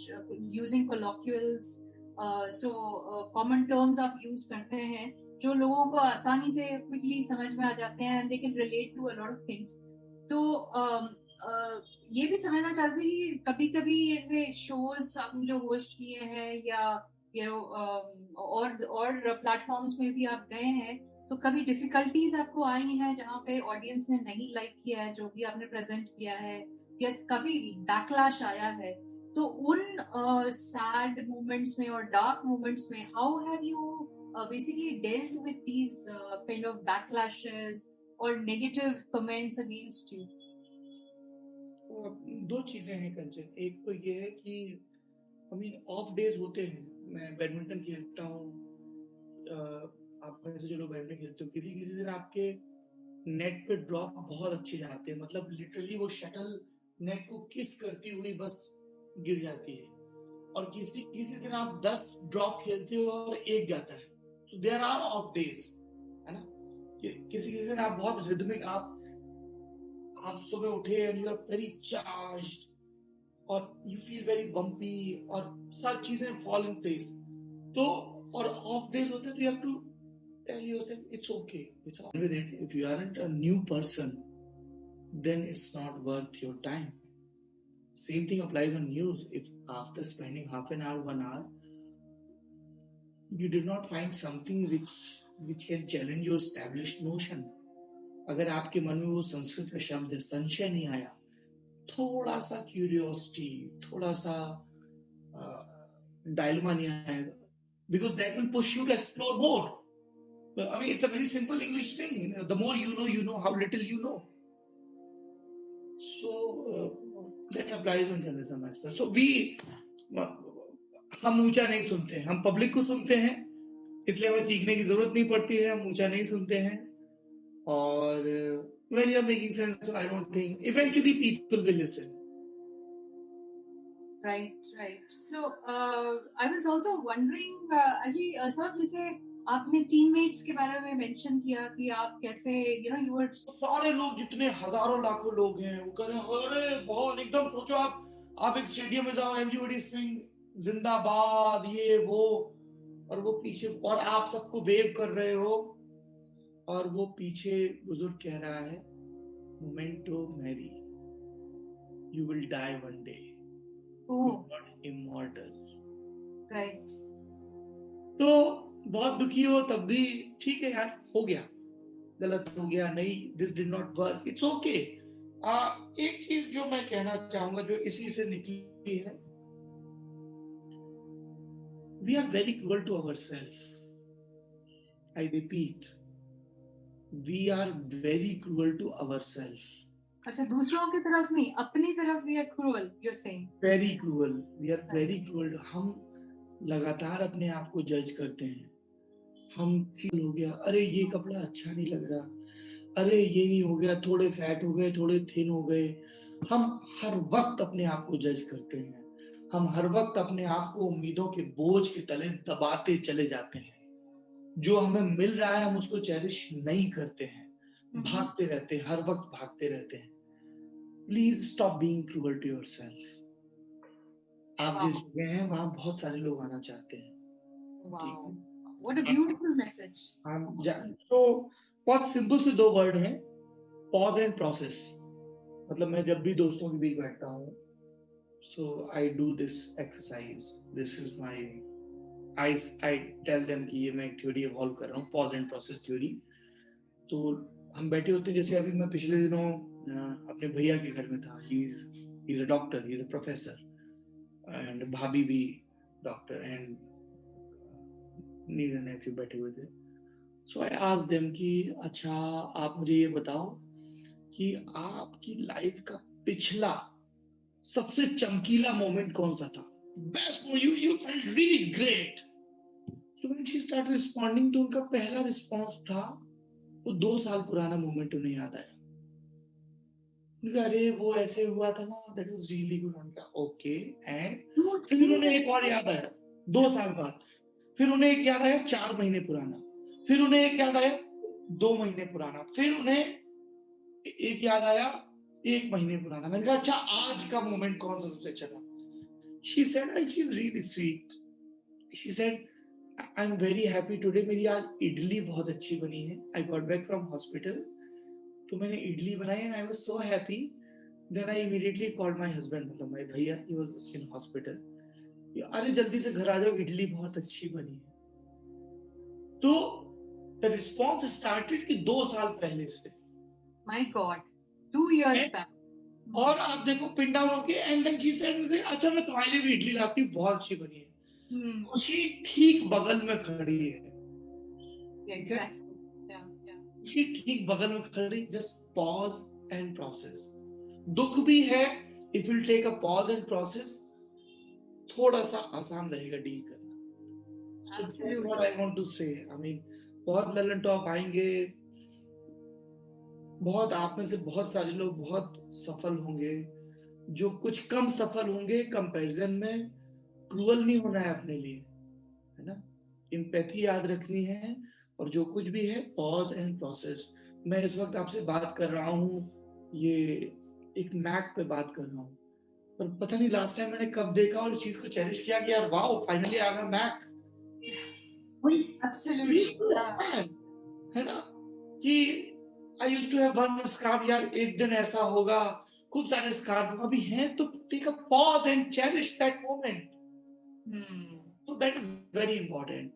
using colloquials. Common terms आप use करते हैं जो लोगों को आसानी से क्विकली समझ में आ जाते हैं, and they can relate to a lot of things. तो ये भी समझना चाहते हैं कि कभी कभी ऐसे शोज आपने जो होस्ट किए हैं या और प्लेटफॉर्म्स में भी आप गए हैं, तो कभी डिफिकल्टीज आपको आई हैं जहाँ पे ऑडियंस ने नहीं लाइक किया है जो भी आपने प्रेजेंट किया है, या काफी बैकलैश आया है? तो उन सैड मोमेंट्स में और डार्क मोमेंट्स में how have you basically dealt with these kind of backlashes or negative comments against you? दो चीजें हैं कंचन. एक तो ये है कि ऑफ डेज होते हैं. मैं बैडमिंटन खेलता हूँ, आप में से जो लोग बैडमिंटन खेलते हो, किसी किसी दिन आपके नेट पे ड्रॉप बहुत अच्छे जाते हैं. मतलब लिटरली वो शटल नेट को किस करती हुई बस गिर जाती है. और किसी किसी दिन आप 10 ड्रॉप खेलते हो और एक जाता है. तो देयर आर ऑफ डेज, है ना. किसी किसी दिन आप बहुत रिदमिक, आप सुबह उठे and you are very charged और यू फील वेरी बम्पी और सब चीजें फॉल इन प्लेस. तो और ऑफ डेज होते हैं तो you have to tell yourself it's okay, it's all with it. If you aren't a new person, then it's not worth your time. Same thing applies on news. If after spending half an hour, 1 hour, you did not find something which can challenge your established notion, अगर आपके मन में वो संस्कृत का शब्द है संशय नहीं आया, थोड़ा सा क्यूरियोसिटी, थोड़ा सा डायलमा नहीं आएगा, because that will push you to explore more. It's a very simple English thing. The more you know how little you know. So that applies on journalism as well. So हम ऊंचा नहीं सुनते, हम public को सुनते हैं, इसलिए हमें चीखने की जरूरत नहीं पड़ती है. हम ऊंचा नहीं सुनते हैं. और when you're making sense, I don't think eventually people will listen. Right. So I was also wondering, अभी सर जैसे आपने टीममेट्स के बारे में मेंशन किया कि आप कैसे you were सारे लोग जितने हजारों लाखों लोग हैं वो कह रहे हैं अरे बहुत एकदम सोचो आप एक स्टेडियम में जाओ, एवरीबॉडी सिंग जिंदाबाद ये वो, और वो पीछे और आप सबको वेव कर रहे हो और वो पीछे बुजुर्ग कह रहा है memento mori, you will die one day, you are not immortal. Right. तो बहुत दुखी हो तब भी ठीक है यार, हो गया, गलत हो गया, नहीं, this did not work, it's okay. एक चीज जो मैं कहना चाहूंगा जो इसी से निकली है, we are very cruel to ourselves. I repeat, we are very cruel to ourselves. अच्छा, दूसरों की तरफ नहीं, अपनी तरफ we are cruel, you're saying. Very cruel, we are very cruel. हम लगातार अपने आप को जज करते हैं। हम फील हो गया, अरे ये कपड़ा अच्छा नहीं लग रहा, अरे ये नहीं हो गया, थोड़े फैट हो गए, थोड़े थिन हो गए। हम हर वक्त अपने आप को जज करते हैं। हम हर वक्त अपने आप को उम्मीदों के बोझ के तले दबाते चले जाते हैं। जो हमें मिल रहा है हम उसको चेरिश नहीं करते हैं, भागते रहते हैं, हर वक्त भागते रहते हैं। Please stop being cruel to yourself. आप जिस जगह हैं वहां बहुत सारे लोग आना चाहते हैं। Wow, what a beautiful message. तो बहुत सिंपल से 2 वर्ड हैं, पॉज एंड प्रोसेस। मतलब मैं जब भी दोस्तों के बीच बैठता हूँ, so I do this exercise. This is my I tell them कि ये मैं एक थ्योरी इवॉल्व कर रहा हूँ, पॉज एंड प्रोसेस थ्योरी। तो हम बैठे होते हैं, जैसे अभी मैं पिछले दिनों अपने भैया के घर में था। He is a doctor, he is a professor, and भाभी भी doctor, and niece and nephew बैठे हुए थे। सो आई आस्क्ड देम कि अच्छा आप मुझे ये बताओ कि आपकी लाइफ का पिछला सबसे चमकीला मोमेंट कौन सा था? Best you felt really great. So when she start responding, तो उनका पहला रिस्पांस था, वो 2 साल पुराना मोमेंट उन्हें याद आया। अरे वो ऐसे हुआ था ना, दैट वाज रियली गुड। उनका ओके, एंड फिर उन्हें एक और याद आया 2 साल बाद। फिर उन्हें एक याद आया 4 महीने पुराना। फिर उन्हें एक याद आया 2 महीने पुराना। फिर उन्हें एक याद आया 1 महीने पुराना। मैंने कहा अच्छा आज का मोमेंट कौन सा सबसे अच्छा था? She said, and she's really sweet. She said, I'm very happy today. मेरी आज इडली बहुत अच्छी बनी है। I got back from hospital. तो मैंने इडली बनाई and I was so happy. Then I immediately called my husband, मतलब my भैया, he was in hospital. अरे जल्दी से घर आ जाओ, इडली बहुत अच्छी बनी है। तो the response started कि 2 साल पहले से। My God, 2 years back. और आप देखो पिन डाउन होके, एंड देन शी सेड मुझे, अच्छा मैं तुम्हारे लिए भी इडली लाती हूँ, बहुत अच्छी बनी है। खुशी ठीक बगल में खड़ी है। Exactly. Yeah. खुशी ठीक बगल में खड़ी। Just pause and process. दुख भी है, if you take a pause and process, थोड़ा सा आसान रहेगा डील करना। Absolutely. What I want to say, I mean, बहुत ललन टॉप आएंगे, बहुत आप में से बहुत सारे लोग बहुत सफल होंगे, जो कुछ कम सफल होंगे कंपैरिजन में। क्रूअल नहीं होना है अपने लिए, है ना? एम्पैथी याद रखनी है, और जो कुछ भी है पॉज एंड प्रोसेस। मैं इस वक्त आपसे बात कर रहा हूँ, ये एक मैक पे बात कर रहा हूँ, पर पता नहीं लास्ट टाइम मैंने कब देखा और इस चीज को चेरिश किया कि यार वाओ, फाइनली आ गया मैक। Absolutely. है ना कि I used to have one scarf, यार एक दिन ऐसा होगा, खूब सारे स्कार्फ अभी हैं, तो take a pause and cherish that moment. So that is very important.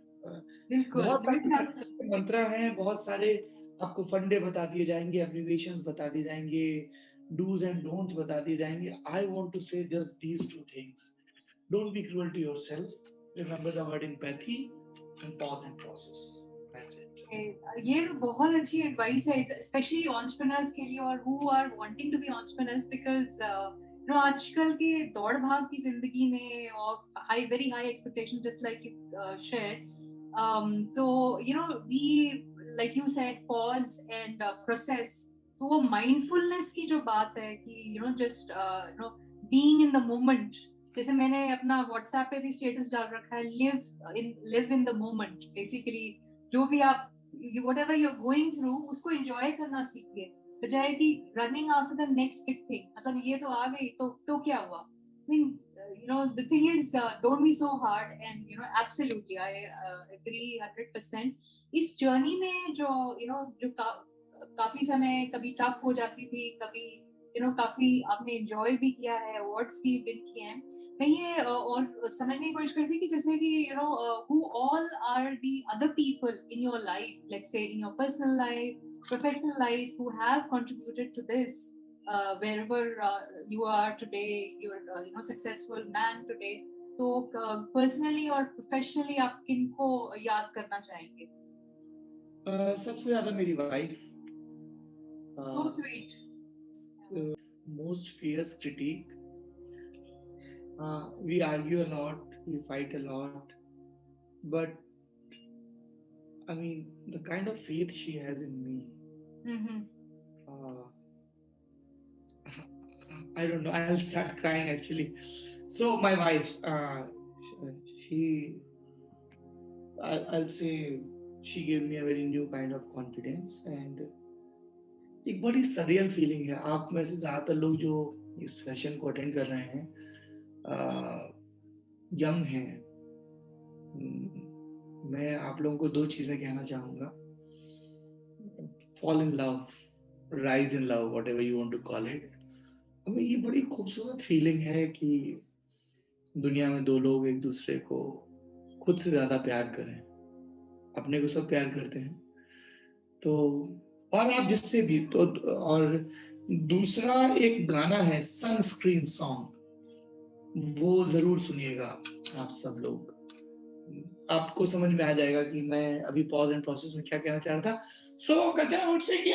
बहुत सारे सक्सेस के मंत्र हैं, बहुत सारे आपको फंडे बता दिए जाएंगे, एब्रिविएशंस बता दिए जाएंगे, डूज एंड डोंट्स बता दिए जाएंगे। I want to say just these 2 things. Don't be cruel to yourself, remember the word empathy, and pause and process. That's it. ये तो बहुत अच्छी एडवाइस है, स्पेशली एंटरप्रेन्योर्स के लिए, और who are wanting to be entrepreneurs, because आजकल के दौड़ भाग की जिंदगी में और very high expectation, just like you shared, तो we, like you said, pause and process. तो वो माइंडफुलनेस की जो बात है कि just being in the moment, जैसे मैंने अपना व्हाट्सएप पे भी स्टेटस डाल रखा है, live in the moment. Basically जो भी आप whatever you're going through, उसको enjoy करना सीखिए, बजाय कि running after the next big thing। मतलब ये तो आ गई तो क्या हुआ? I mean, the thing is, don't be so hard, and absolutely I agree 100%। इस journey में जो काफी समय कभी टफ हो जाती थी, कभी काफी आपने enjoy भी किया है, awards भी win किए हैं। मैं ये और समझने की कोशिश करती कि जैसे कि who all are the other people in your life, let's say in your personal life, professional life, who have contributed to this, wherever you are today, you're successful man today। तो personally और professionally आप किनको याद करना चाहेंगे? सबसे ज्यादा मेरी wife. So sweet। Most fierce critique. We argue a lot, we fight a lot, but I mean, the kind of faith she has in me, uh, I don't know, I'll start crying actually. So, my wife, she, I'll say, she gave me a very new kind of confidence, and एक बड़ी surreal feeling है. आप में से ज़्यादातर लोग जो इस सेशन को अटेंड कर रहे हैं, यंग हैं. मैं आप लोगों को दो चीज़ें कहना चाहूँगा. Fall in love, rise in love, whatever you want to call it. हमें ये बड़ी खूबसूरत फीलिंग है कि दुनिया में दो लोग एक दूसरे को खुद से ज़्यादा प्यार करें. अपने को सब प्यार करते हैं, तो और आप जिससे भी तो. और दूसरा एक गाना है सनस्क्रीन सॉन्ग, वो जरूर सुनिएगा आप सब लोग. आपको समझ में आ जाएगा कि मैं अभी पॉज एंड प्रोसेस में क्या कहना चाह रहा था. सो I would say कि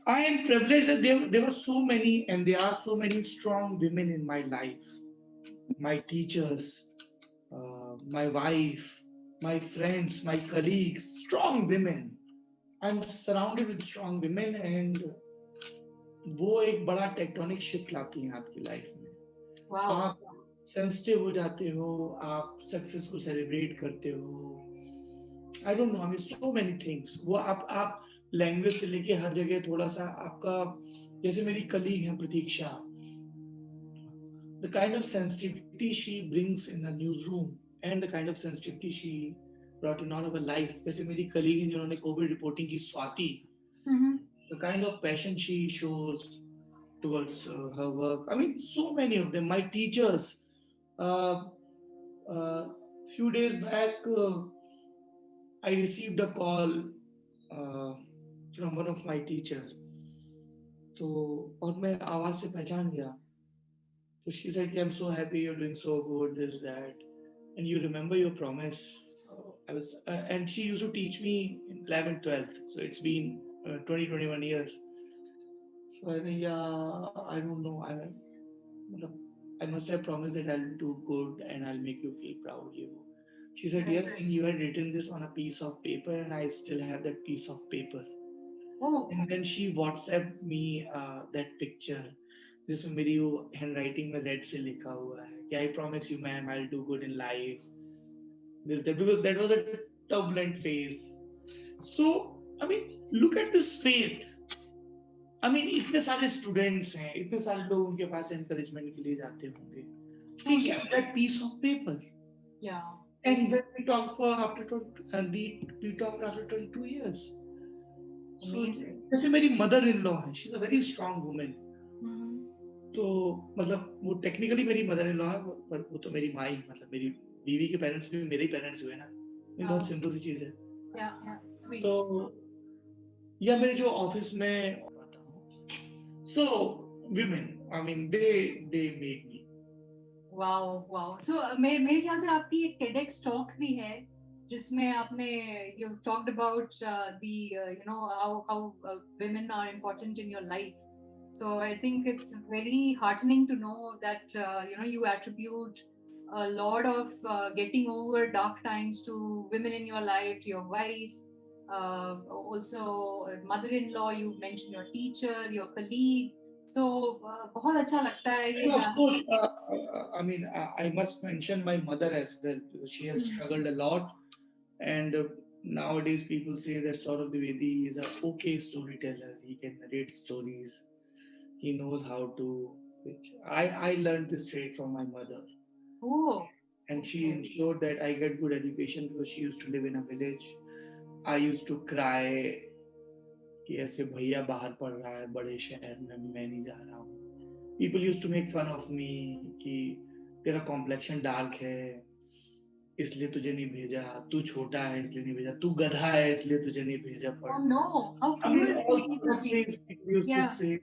I am privileged that there were so many and there are so many strong women in my life. My teachers, my wife, my friends, my colleagues, strong women. I'm surrounded with strong women and वो एक बड़ा tectonic shift लाती हैं आपकी life में. Wow. आप sensitive हो जाते हो, आप सक्सेस को सेलिब्रेट करते हो. I don't know, I mean so many things. वो आप लैंग्वेज से लेके हर जगह थोड़ा सा आपका, जैसे मेरी कलीग है Pratiksha, the kind of sensitivity she brings in the news room and the kind of sensitivity she brought in our life. जैसे मेरी कलीग है जिन्होंने कोविड रिपोर्टिंग की, Swati, the kind of passion she shows towards her work. I mean, so many of them. My teachers. Few days back, I received a call from one of my teachers. तो और मैं आवाज से पहचान गया. So she said, "I'm so happy you're doing so good, this that, and you remember your promise." I was, and she used to teach me in 11th, 12th. So it's been 20-21 years. So I think, yeah, I don't know. I must have promised that I'll do good and I'll make you feel proud. She said, yes, and you had written this on a piece of paper, and I still have that piece of paper. Oh. And then she WhatsApped me that picture. जिसमें मेरी वो handwriting में red से लिखा हुआ है कि I promise you, ma'am, I'll do good in life. This that, because that was a turbulent phase. So I mean, look at this faith. I mean, इतने सारे स्टूडेंट्स हैं, इतने सारे लोग उनके पास एनकरेजमेंट के लिए जाते होंगे. He kept that piece of paper. Yeah. And then we talked for we talked after 22 years. So, जैसे मेरी मदर इन लॉ है, she's a very strong woman. तो मतलब वो टेक्निकली मेरी मदर इन लॉ है, पर वो तो मेरी माँ ही, मतलब मेरी बीवी के पेरेंट्स भी मेरे ही पेरेंट्स हुए ना. ये बहुत सिंपल सी चीज है. Sweet. तो या मेरे जो ऑफिस में, so women, I mean, they made me. Wow. So मेरे ख्याल से आपकी एक TEDx talk भी है जिसमें आपने you talked about the you know how women are important in your life. So I think it's very heartening to know that you know you attribute a lot of getting over dark times to women in your life, to your wife, also mother-in-law. You mentioned your teacher, your colleague. So बहुत अच्छा लगता है ये Of course, I mean, I must mention my mother as well, because she has struggled a lot, and nowadays people say that Saurabh Dwivedi is a okay storyteller. He can narrate stories. He knows how to. I learned this trait from my mother. Oh. And she ensured that I get good education, because she used to live in a village. I used to cry कि ऐसे भैया बाहर पढ़ रहा है बड़े शहर में, मैं नहीं जा रहा हूँ. People used to make fun of me कि तेरा कॉम्प्लेक्शन डार्क है इसलिए तुझे नहीं भेजा, तू छोटा है इसलिए नहीं भेजा, तू गधा है इसलिए तुझे नहीं भेजा. Oh no, how cruel people used to say.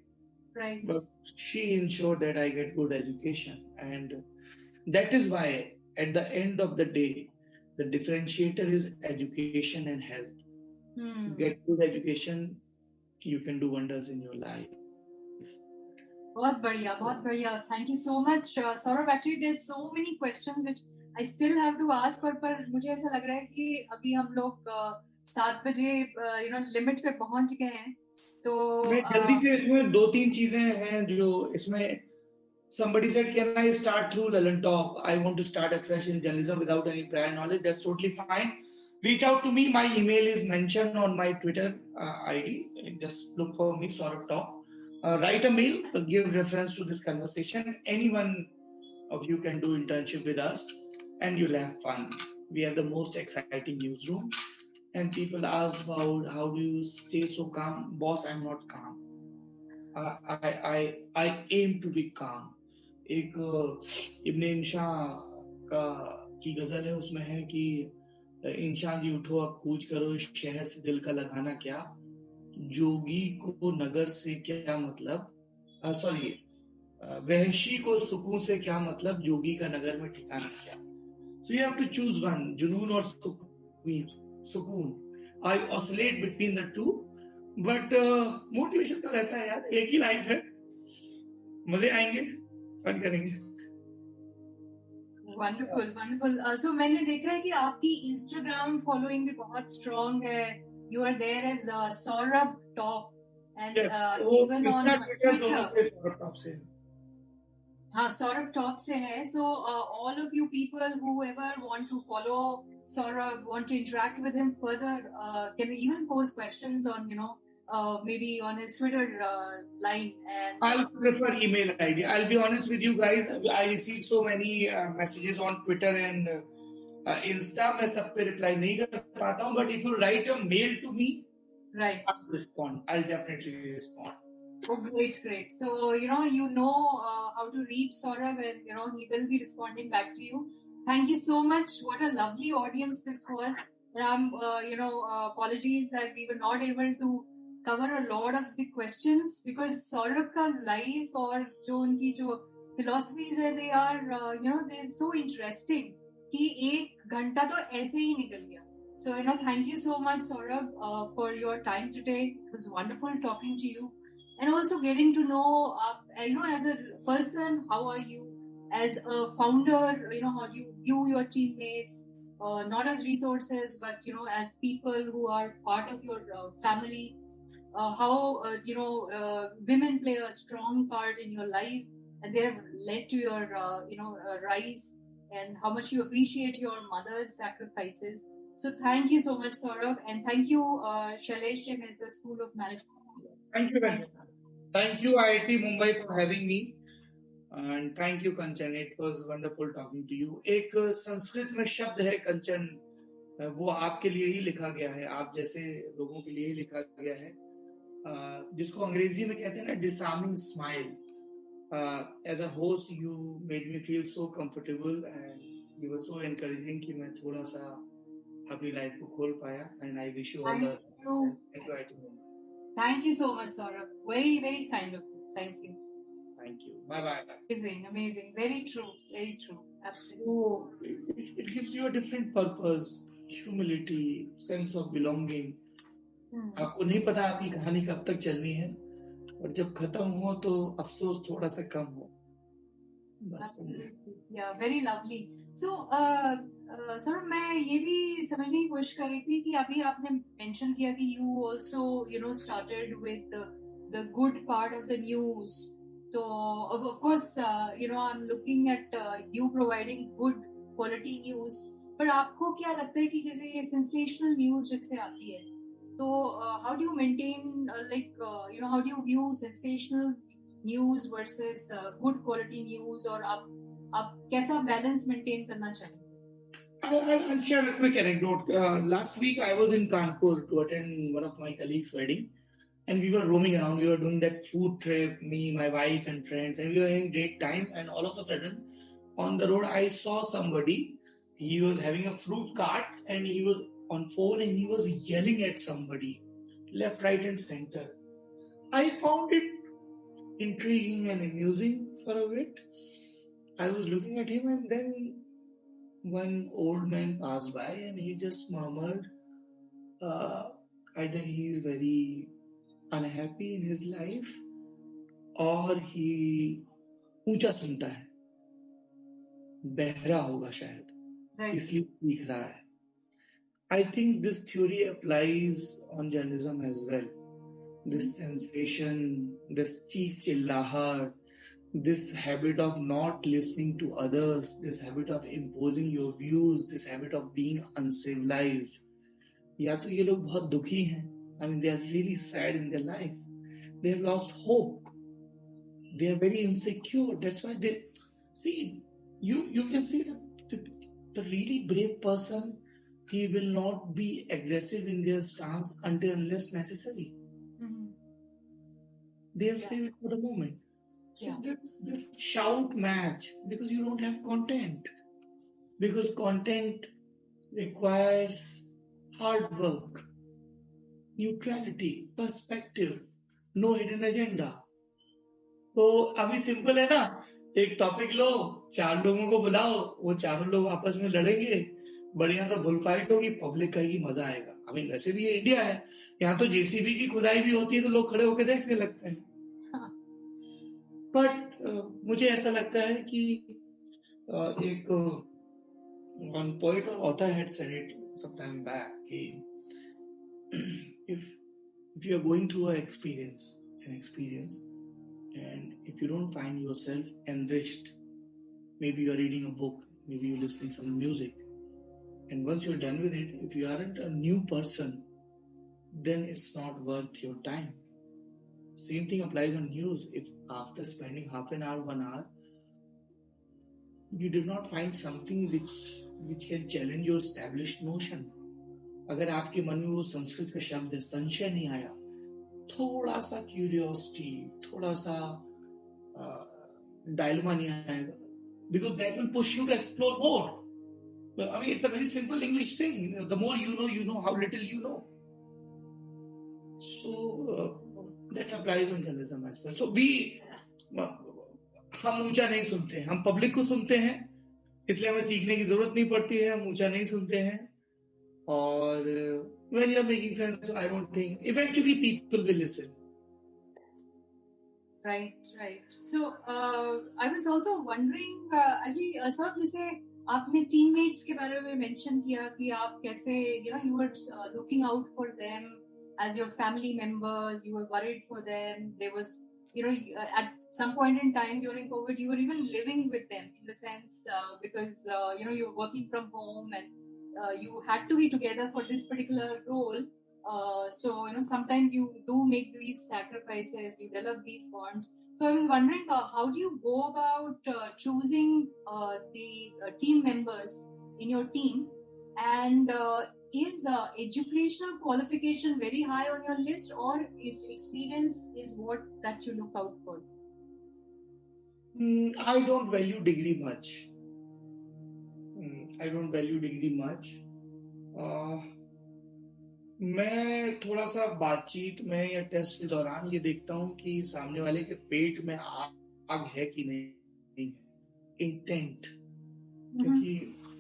Right. But she ensured that I get good education, and that is why at the end of the day the differentiator is education and health. You get good education, you can do wonders in your life. बहुत बढ़िया, बहुत बढ़िया. Thank you so much, Saurabh. Actually, there's so many questions which I still have to ask, पर मुझे ऐसा लग रहा है कि अभी हम लोग 7 बजे लिमिट पे पहुंच गए हैं. तो मैं जल्दी से इसमें 2-3 चीजें हैं जो इसमें somebody said, can I start through Lalan Talk? I want to start afresh in journalism without any prior knowledge. That's totally fine. Reach out to me. My email is mentioned on my Twitter ID. Just look for me, Saurabh Talk. Write a mail, give reference to this conversation. Anyone of you can do internship with us and you'll have fun. We have the most exciting newsroom. And people ask about how do you stay so calm? Boss, I'm not calm. I aim to be calm. एक इब्न इंशा की गजल है, उसमें है कि इंशा जी उठो अब कूच करो, इस शहर से दिल का लगाना क्या, जोगी को नगर से क्या मतलब, सॉरी, वहशी को सुकून से क्या मतलब, जोगी का नगर में ठिकाना क्या. So you have to choose one, जुनून और सुकून. I oscillate between the two, but motivation तो रहता है यार. एक ही लाइफ है, मजे आएंगे, फन करेंगे. Wonderful, wonderful. सो मैंने देखा है कि आपकी इंस्टाग्राम फॉलोइंग भी बहुत स्ट्रांग है. You are there as Saurabh top and even on Twitter. Saurabh top से, हाँ, सौरभ टॉप से है. So all of you people whoever want to follow Saurabh, want to interact with him further, can even pose questions on, maybe on his Twitter line. And I'll prefer email ID. I'll be honest with you guys. I receive so many messages on Twitter and Insta. मैं सब पे reply नहीं कर पाता हूँ. But if you write a mail to me, right, I'll respond. I'll definitely respond. Oh, great, great. So how to reach Saurabh, and he will be responding back to you. Thank you so much. What a lovely audience this was. And apologies that we were not able to cover a lot of the questions because Saurabh ka life और जो उनकी जो philosophies है, they are they're so interesting कि 1 घंटा तो ऐसे ही निकल गया. So thank you so much, Saurabh, for your time today. It was wonderful talking to you, and also getting to know as a person, how are you? As a founder, how do you view your teammates, not as resources, but as people who are part of your family. How women play a strong part in your life, and they have led to your rise, and how much you appreciate your mother's sacrifices. So thank you so much, Saurabh, and thank you, Shailesh at the School of Management. Thank you, thank you, IIT Mumbai, for having me. And thank you, Kanchan. It was wonderful talking to you. एक संस्कृत में शब्द है कंचन, वो आपके लिए ही लिखा गया है, आप जैसे लोगों के लिए ही लिखा गया है, जिसको अंग्रेजी में कहते हैं ना disarming smile. As a host, you made me feel so comfortable and you were so encouraging कि मैं थोड़ा सा अपनी लाइफ को खोल पाया. And I wish you all the best. Thank you so much, Saurabh. Very, very kind of you. Thank you. Thank you. Bye-bye. Amazing, amazing. Very true, very true. Absolutely. So, it gives you a different purpose, humility, sense of belonging. आपको नहीं पता आपकी कहानी कब तक चलनी है, और जब खत्म हो तो अफसोस थोड़ा सा कम हो. Yeah, very lovely. So, sir मैं ये भी समझने की कोशिश कर रही थी कि अभी आपने मेंशन किया कि you also started with the good part of the news. So of course I'm looking at you providing good quality news. पर आपको क्या लगता है कि जैसे ये sensational news जैसे आती है, तो how do you maintain how do you view sensational news versus good quality news, और आप कैसा balance maintain करना चाहेंगे? I'll share a quick anecdote. Last week I was in Kanpur to attend one of my colleagues' wedding. And we were roaming around, we were doing that food trip, me, my wife and friends, and we were having a great time. And all of a sudden, on the road, I saw somebody. He was having a fruit cart and he was on phone and he was yelling at somebody, left, right and center. I found it intriguing and amusing for a bit. I was looking at him and then one old man passed by and he just murmured, either he is very unhappy in his life और he ऊंचा सुनता है, बहरा होगा शायद, इसलिए सीख रहा है. I think this theory applies on journalism as well. This sensation, this cheek chillahat, this habit of not listening to others, this habit of imposing your views, this habit of being uncivilized. या तो ये लोग बहुत दुखी हैं. I mean, they are really sad in their life. They have lost hope. They are very insecure. That's why they see. You can see that the really brave person, he will not be aggressive in their stance until unless necessary. They'll save it for the moment. So this shout match, because you don't have content. Because content requires hard work, neutrality, perspective, no hidden agenda. तो अभी simple है ना, एक topic लो, 4 लोगों को बुलाओ, वो चारों लोग आपस में लड़ेंगे, बढ़िया सा बुल फाइट होगी, पब्लिक कहेगी मजा आएगा. I mean, वैसे भी ये इंडिया है, यहाँ तो जेसीबी की खुदाई भी होती है तो लोग खड़े होकर देखने लगते हैं. बट मुझे ऐसा लगता है कि एक one poet or author had said it some time back कि if you are going through an experience and if you don't find yourself enriched, maybe you are reading a book, maybe you're listening to some music, and once you're done with it, if you aren't a new person, then it's not worth your time. Same thing applies on news. If after spending half an hour, 1 hour, you did not find something which can challenge your established notion, अगर आपके मन में वो संस्कृत का शब्द है संशय नहीं आया, थोड़ा सा क्यूरियोसिटी, थोड़ा सा डायलेमा नहीं आएगा, because that will push you to explore more. I mean, it's a very simple English thing. The more you know how little you know. So that applies on journalism as well. So हम ऊंचा नहीं सुनते, हम public को सुनते हैं, इसलिए हमें सीखने की जरूरत नहीं पड़ती है, हम ऊंचा नहीं सुनते हैं. और when you are making sense, so I don't think eventually people will listen. Right. So I was also wondering, अभी सर जैसे आपने टीममेट्स के बारे में मेंशन किया कि आप कैसे you were looking out for them as your family members, you were worried for them. There was at some point in time during COVID, you were even living with them in the sense because you were working from home and you had to be together for this particular role. So sometimes you do make these sacrifices, you develop these bonds. So I was wondering, how do you go about choosing the team members in your team, and is educational qualification very high on your list, or is experience is what that you look out for? I don't value degree much. मैं थोड़ा सा बातचीत में या test के दौरान ये देखता हूँ कि सामने वाले के पेट में आग है कि नहीं है, इंटेंट. क्योंकि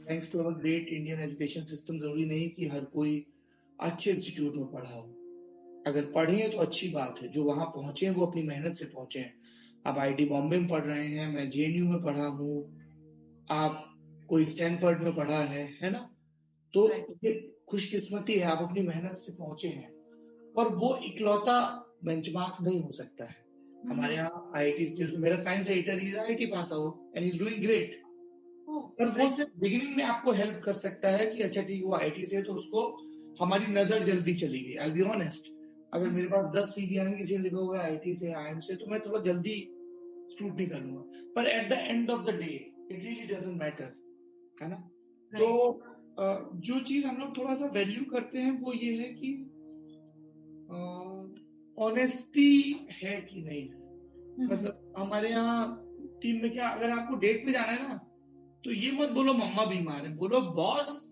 thanks to our great Indian education system जरूरी नहीं कि हर कोई अच्छे इंस्टीट्यूट में पढ़ा हो. अगर पढ़े हैं तो अच्छी बात है, जो वहां पहुंचे हैं वो अपनी मेहनत से पहुंचे हैं. आप आईटी बॉम्बे में पढ़ रहे हैं, मैं जेएनयू में पढ़ा हूँ, आप कोई स्टैनफोर्ड में पढ़ा है ना, तो ये खुशकिस्मती है, आप अपनी मेहनत से पहुंचे हैं. और वो इकलौता बेंचमार्क नहीं हो सकता है. हमारे यहाँ आईआईटी, मेरा science editor he IIT pass out and is doing great. पर वो सिर्फ बिगिनिंग में आपको हेल्प कर सकता है कि अच्छा ठीक वो आईआईटी से, तो उसको हमारी नजर जल्दी चली गई. आई बी ऑनेस्ट, अगर मेरे पास 10 सीवी आएंगे, किसी ने लिखा होगा आईआईटी से, आईएम से, तो मैं थोड़ा जल्दी स्क्रूटनी कर लूंगा. पर eight the end of the day it really doesn't matter, है ना. तो जो चीज हम लोग थोड़ा सा वैल्यू करते हैं वो ये है कि ऑनेस्टी है कि नहीं है. मतलब हमारे यहाँ टीम में क्या, अगर आपको डेट पे जाना है ना, तो ये मत बोलो मम्मा बीमार है, बोलो बॉस